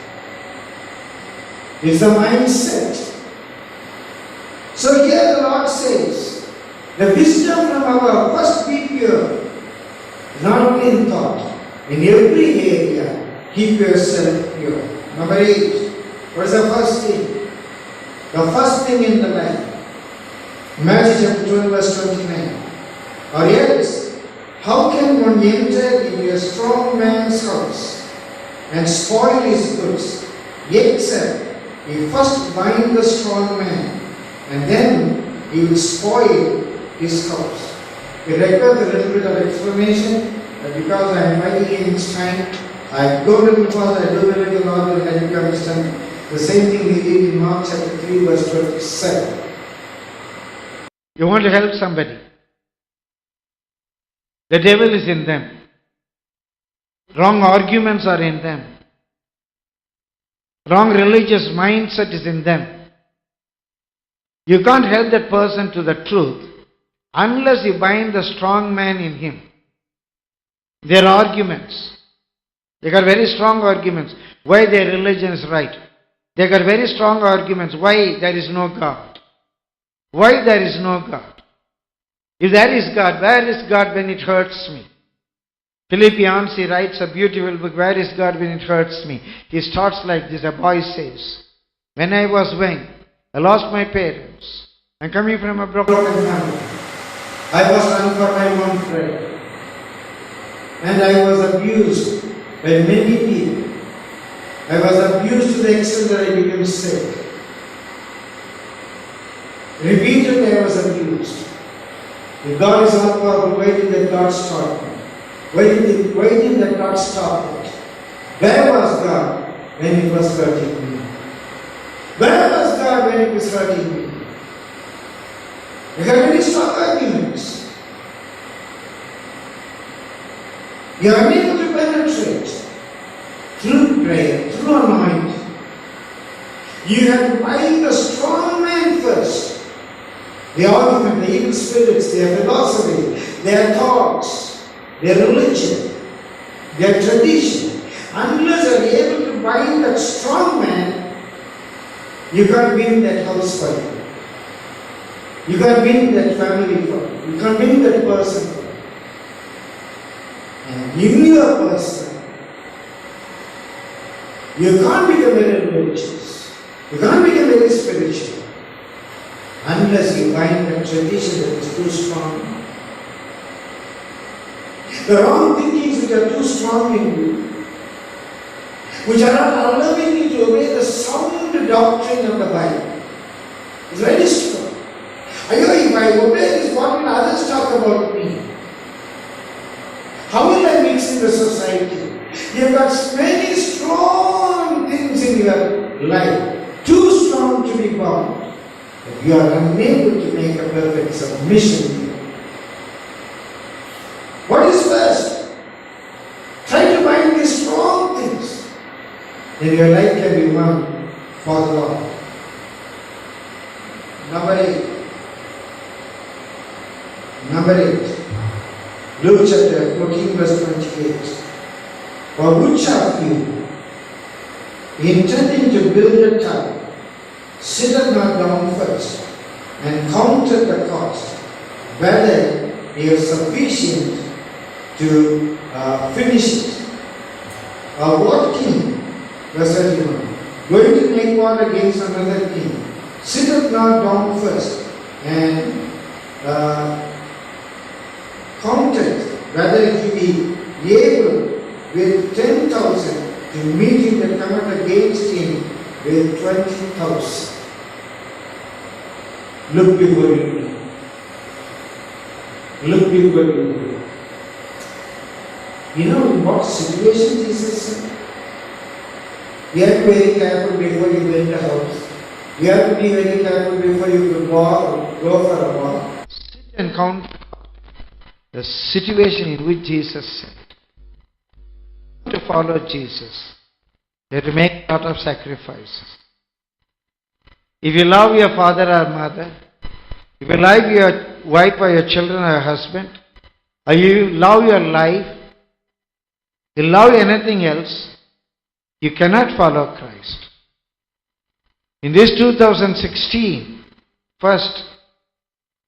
It's the mindset. So here the Lord says, the wisdom from our first be pure, not only in thought, in every area, keep yourself pure. Number 8, what is the first thing? The first thing in the life. Matthew chapter 12 verse 29. Or else, how can one enter into a strong man's house and spoil his goods, except he first bind the strong man, and then he will spoil his house. It requires a little bit of explanation, but because I am writing against time, I go a little further, I do a little longer, and I you understand. The same thing we read in Mark chapter 3 verse 27. You want to help somebody. The devil is in them. Wrong arguments are in them. Wrong religious mindset is in them. You can't help that person to the truth unless you bind the strong man in him. Their arguments. They got very strong arguments why their religion is right. They got very strong arguments why there is no God. Why there is no God. If there is God, where is God when it hurts me? Philip Yancey writes a beautiful book, Where is God when it hurts me? He starts like this, a boy says, when I was young, I lost my parents. I'm coming from a broken family. I was run for my own bread. And I was abused by many people. I was abused to the extent that I became sick. Repeatedly I was abused. If God is all powerful, why did that God stop me? Why did that God stop it? Where was God when it was hurting me? Where was God when it was hurting me? I have very strong arguments. You are unable to penetrate through prayer, through anointing. You have to bind the strong man first. The argument, the evil spirits, their philosophy, their thoughts, their religion, their tradition. Unless you are able to bind that strong man, you can't win that house for you. You can't win that family for you. You can't win that person for you. And in your person, you can't become very religious. You can't become very spiritual unless you find a tradition that is too strong. The wrong thinkings which are too strong in you, which are not allowing you to obey the sound doctrine of the Bible, is very strong. If I obey this, what will others talk about me? How will I mix in the society? You have got many strong things in your life too strong to be bound, that you are unable to make a perfect submission. What is first? Try to bind these strong things. Then your life can be won for the Lord. Number 8. Luke chapter 14 verse 28. For which of you, intending to build a tower, sitteth not down first, and counted the cost, whether he is sufficient to finish it? Or what king, verse 31, going to make war against another king, sitteth not down first, and counted whether he be able with 10,000 to meet him that cometh against him with 20,000. Look before you pray. Look before you pray. You know in what situation Jesus said? You have to be very careful before you build a house. You have to be very careful before you go for a walk. Sit and count the situation in which Jesus said. To follow Jesus, you have to make a lot of sacrifices. If you love your father or mother, if you love your wife or your children or your husband, or you love your life, you love anything else, you cannot follow Christ. In this 2016, first,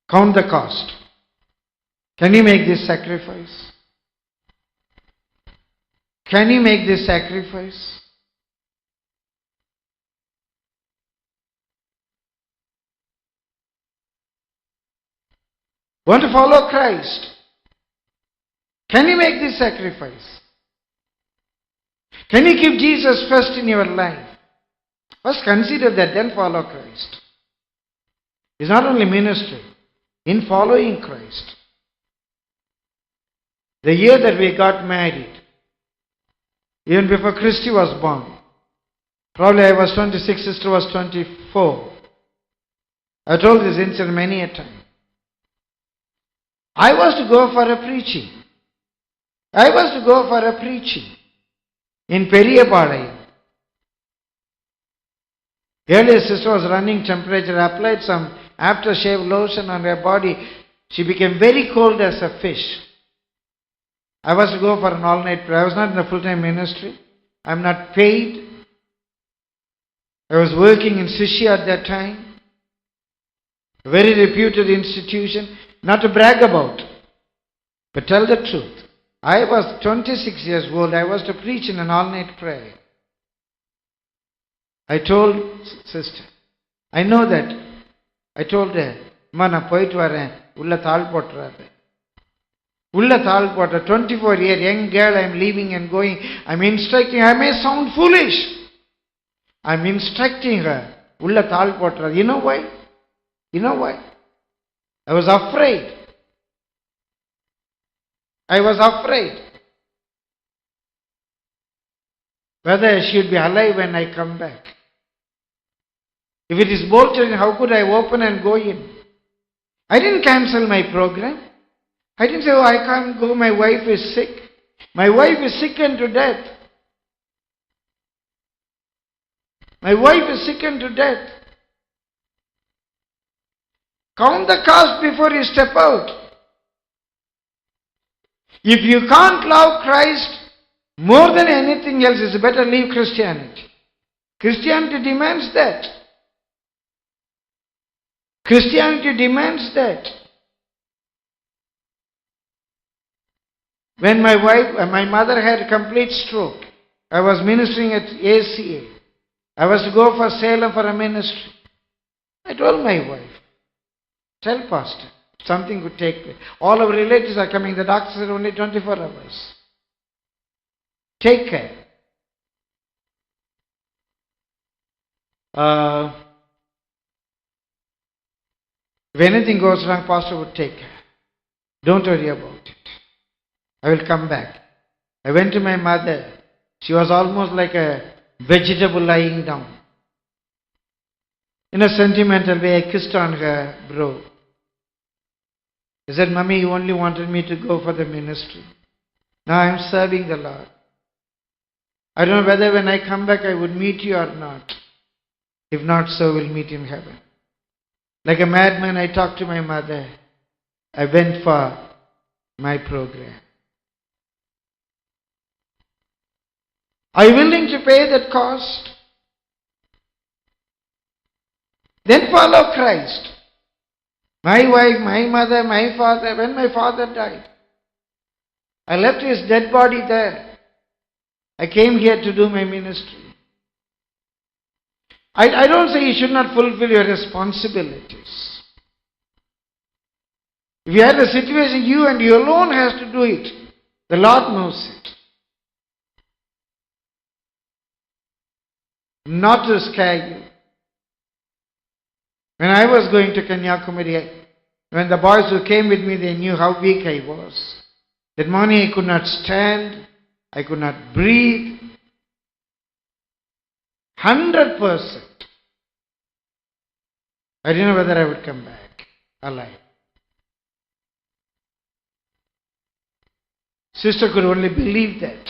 count the cost. Can you make this sacrifice? Can you make this sacrifice? Want to follow Christ? Can you make this sacrifice? Can you keep Jesus first in your life? First consider that, then follow Christ. It's not only ministry, in following Christ. The year that we got married, even before Christy was born, probably I was 26, sister was 24. I told this incident many a time. I was to go for a preaching. In Periyapalayam. Earlier sister was running temperature, applied some aftershave lotion on her body. She became very cold as a fish. I was to go for an all-night prayer. I was not in a full-time ministry. I am not paid. I was working in Sishi at that time. A very reputed institution. Not to brag about, but tell the truth. I was 26 years old. I was to preach in an all-night prayer. I told sister, I know that. I told her, "Ma na poitu varen, ulla thal potrade." Ulla thal potra, 24-year young girl, I am leaving and going. I am instructing, I may sound foolish. I am instructing her. Ulla thal potra. You know why? I was afraid. Whether she would be alive when I come back. If it is bolted, how could I open and go in? I didn't cancel my program. I didn't say, "Oh, I can't go, my wife is sick." My wife is sick unto death. Count the cost before you step out. If you can't love Christ more than anything else, it's better leave Christianity. Christianity demands that. When my mother had a complete stroke, I was ministering at ACA. I was to go for Salem for a ministry. I told my wife, "Tell pastor, something could take place. All our relatives are coming. The doctor said only 24 hours. Take care." If anything goes wrong, pastor would take care. Don't worry about it. I will come back. I went to my mother. She was almost like a vegetable lying down. In a sentimental way, I kissed on her brow. I said, Mummy, you only wanted me to go for the ministry. Now I am serving the Lord. I don't know whether when I come back I would meet you or not. If not so, we'll meet in heaven. Like a madman, I talked to my mother. I went for my program. Are you willing to pay that cost? Then follow Christ. My wife, my mother, my father, when my father died, I left his dead body there. I came here to do my ministry. I don't say you should not fulfill your responsibilities. If you had a situation, you and you alone has to do it. The Lord knows it. Not to scare you. When I was going to Kanyakumari, when the boys who came with me, they knew how weak I was. That morning I could not stand, I could not breathe. 100%. I didn't know whether I would come back alive. Sister could only believe that.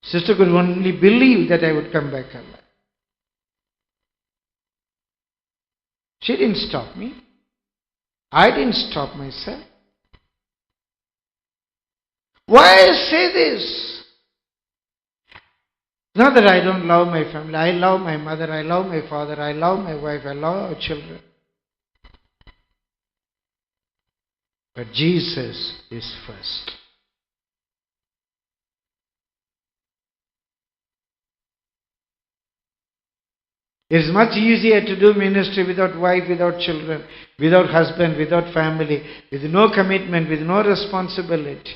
Sister could only believe that I would come back alive. She didn't stop me. I didn't stop myself. Why I say this? Not that I don't love my family. I love my mother, I love my father, I love my wife, I love our children. But Jesus is first. It is much easier to do ministry without wife, without children, without husband, without family, with no commitment, with no responsibility.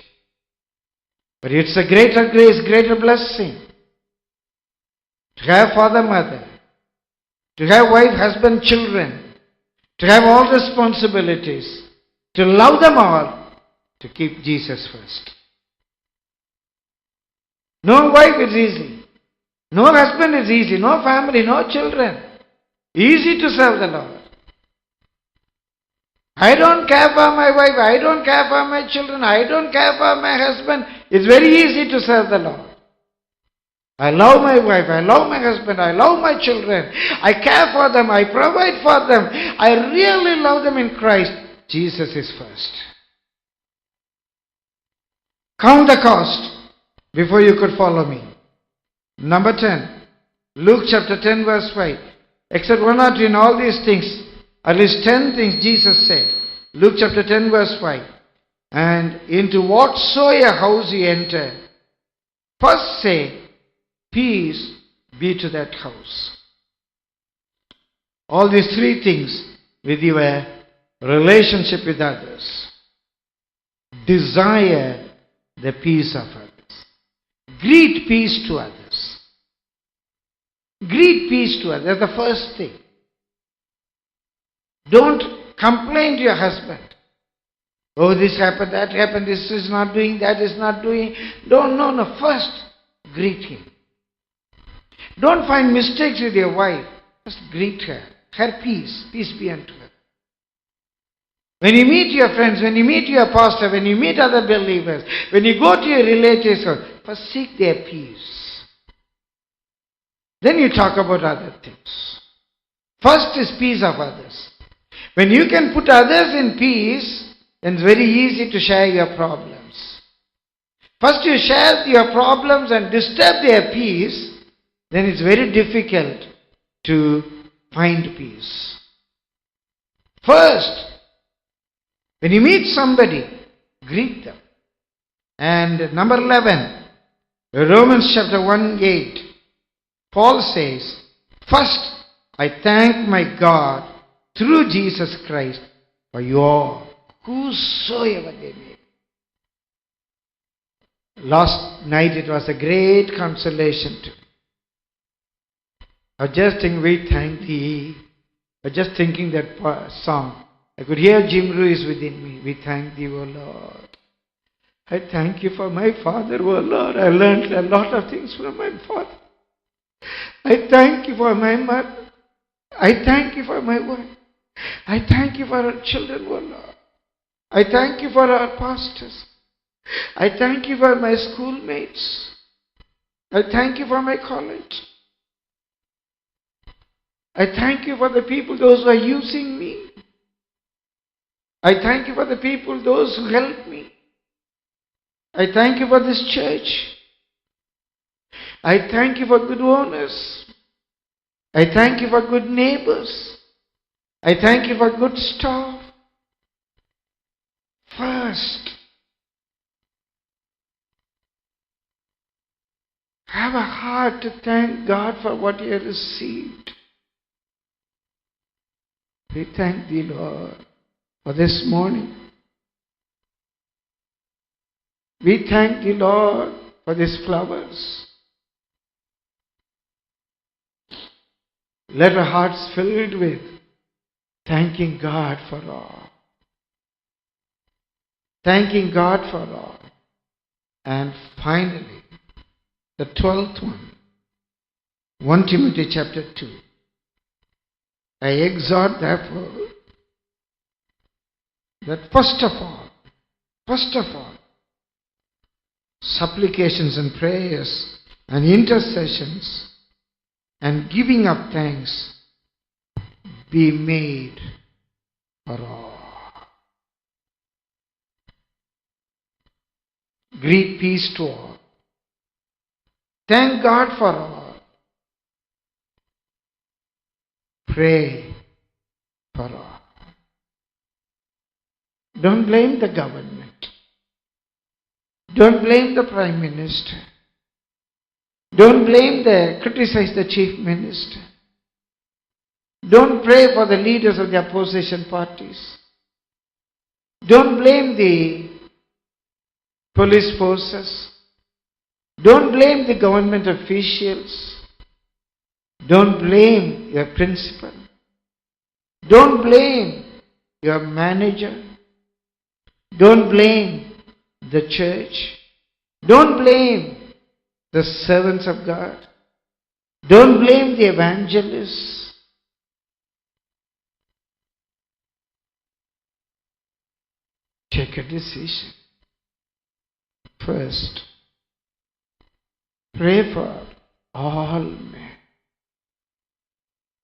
But it's a greater grace, greater blessing to have father, mother, to have wife, husband, children, to have all responsibilities, to love them all, to keep Jesus first. No wife is easy. No husband is easy. No family, no children. Easy to serve the Lord. I don't care for my wife. I don't care for my children. I don't care for my husband. It's very easy to serve the Lord. I love my wife. I love my husband. I love my children. I care for them. I provide for them. I really love them in Christ. Jesus is first. Count the cost before you could follow me. Number 10. Luke chapter 10 verse 5. Except one or two in all these things, at least 10 things Jesus said. Luke chapter 10 verse 5. And into whatsoever house ye enter, first say, peace be to that house. All these three things with your relationship with others. Desire the peace of others. Greet peace to others. Greet peace to others. That's the first thing. Don't complain to your husband. Oh, this happened, that happened, this is not doing, that is not doing. No. First, greet him. Don't find mistakes with your wife. Just greet her. Her peace. Peace be unto her. When you meet your friends, when you meet your pastor, when you meet other believers, when you go to your relatives, first seek their peace. Then you talk about other things. First is peace of others. When you can put others in peace, then it's very easy to share your problems. First you share your problems and disturb their peace, then it's very difficult to find peace. First, when you meet somebody, greet them. And number 11, Romans chapter 1:8, Paul says, first, I thank my God through Jesus Christ for you all, whosoever they may be. Last night it was a great consolation to me. I was just thinking, we thank thee. I was just thinking that song. I could hear Jim Ruiz within me. We thank thee, O Lord. I thank you for my father, oh Lord. I learned a lot of things from my father. I thank you for my mother. I thank you for my wife. I thank you for our children, oh Lord. I thank you for our pastors. I thank you for my schoolmates. I thank you for my college. I thank you for the people, those who are using me. I thank you for the people, those who help me. I thank you for this church. I thank you for good owners. I thank you for good neighbors. I thank you for good staff. First, have a heart to thank God for what you have received. We thank thee, Lord, for this morning. We thank thee, Lord, for these flowers. Let our hearts filled with thanking God for all. Thanking God for all. And finally, the 12th one, 1 Timothy chapter 2. I exhort therefore that first of all, supplications and prayers and intercessions and giving of thanks be made for all. Greet peace to all. Thank God for all. Pray for all. Don't blame the government. Don't blame the Prime Minister. Don't criticize the Chief Minister. Don't pray for the leaders of the opposition parties. Don't blame the police forces. Don't blame the government officials. Don't blame your principal. Don't blame your manager. Don't blame the church. Don't blame the servants of God. Don't blame the evangelists. Take a decision. First, pray for all men.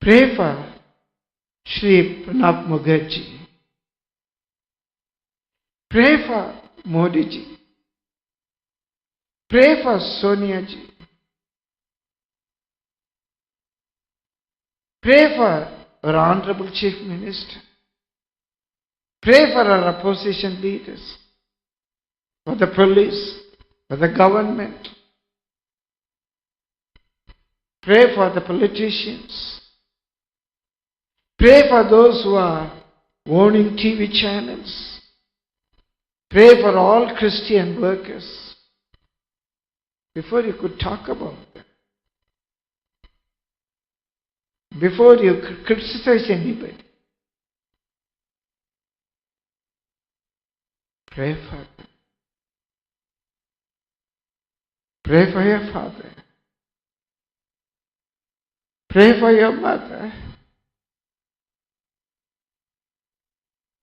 Pray for Shri Pranab Mukherjee. Pray for Modi ji. Pray for Sonia ji. Pray for our Honorable Chief Minister. Pray for our opposition leaders, for the police, for the government. Pray for the politicians. Pray for those who are owning TV channels. Pray for all Christian workers. Before you could talk about them, before you could criticize anybody, pray for them. Pray for your father. Pray for your mother.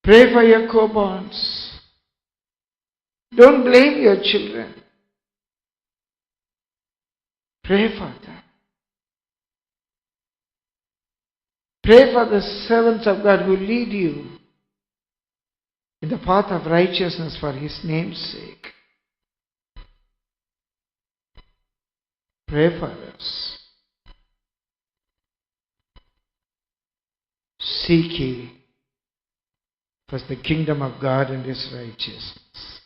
Pray for your co-borns. Don't blame your children. Pray for them. Pray for the servants of God who lead you in the path of righteousness for His name's sake. Pray for us. Seek ye first the kingdom of God and His righteousness.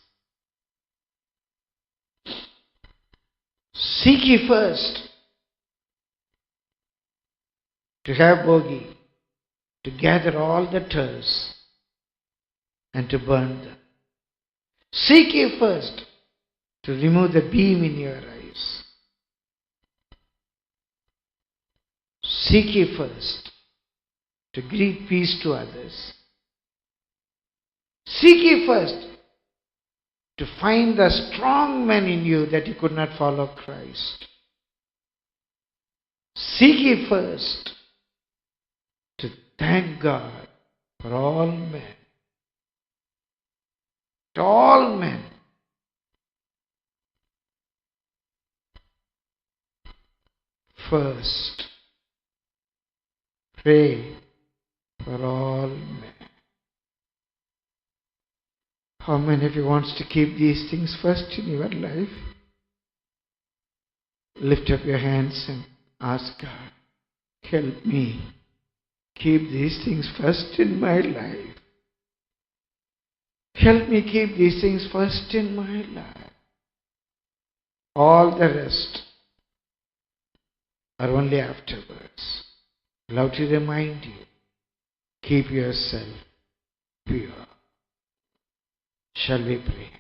Seek ye first to have bogie, to gather all the tares and to burn them. Seek ye first to remove the beam in your eyes. Seek ye first to greet peace to others. Seek ye first to find the strong man in you that you could not follow Christ. Seek ye first to thank God for all men. To all men. First, pray for all men. How many of you wants to keep these things first in your life? Lift up your hands and ask God, help me keep these things first in my life. Help me keep these things first in my life. All the rest are only afterwards. Allow to remind you, keep yourself pure. Shall we pray?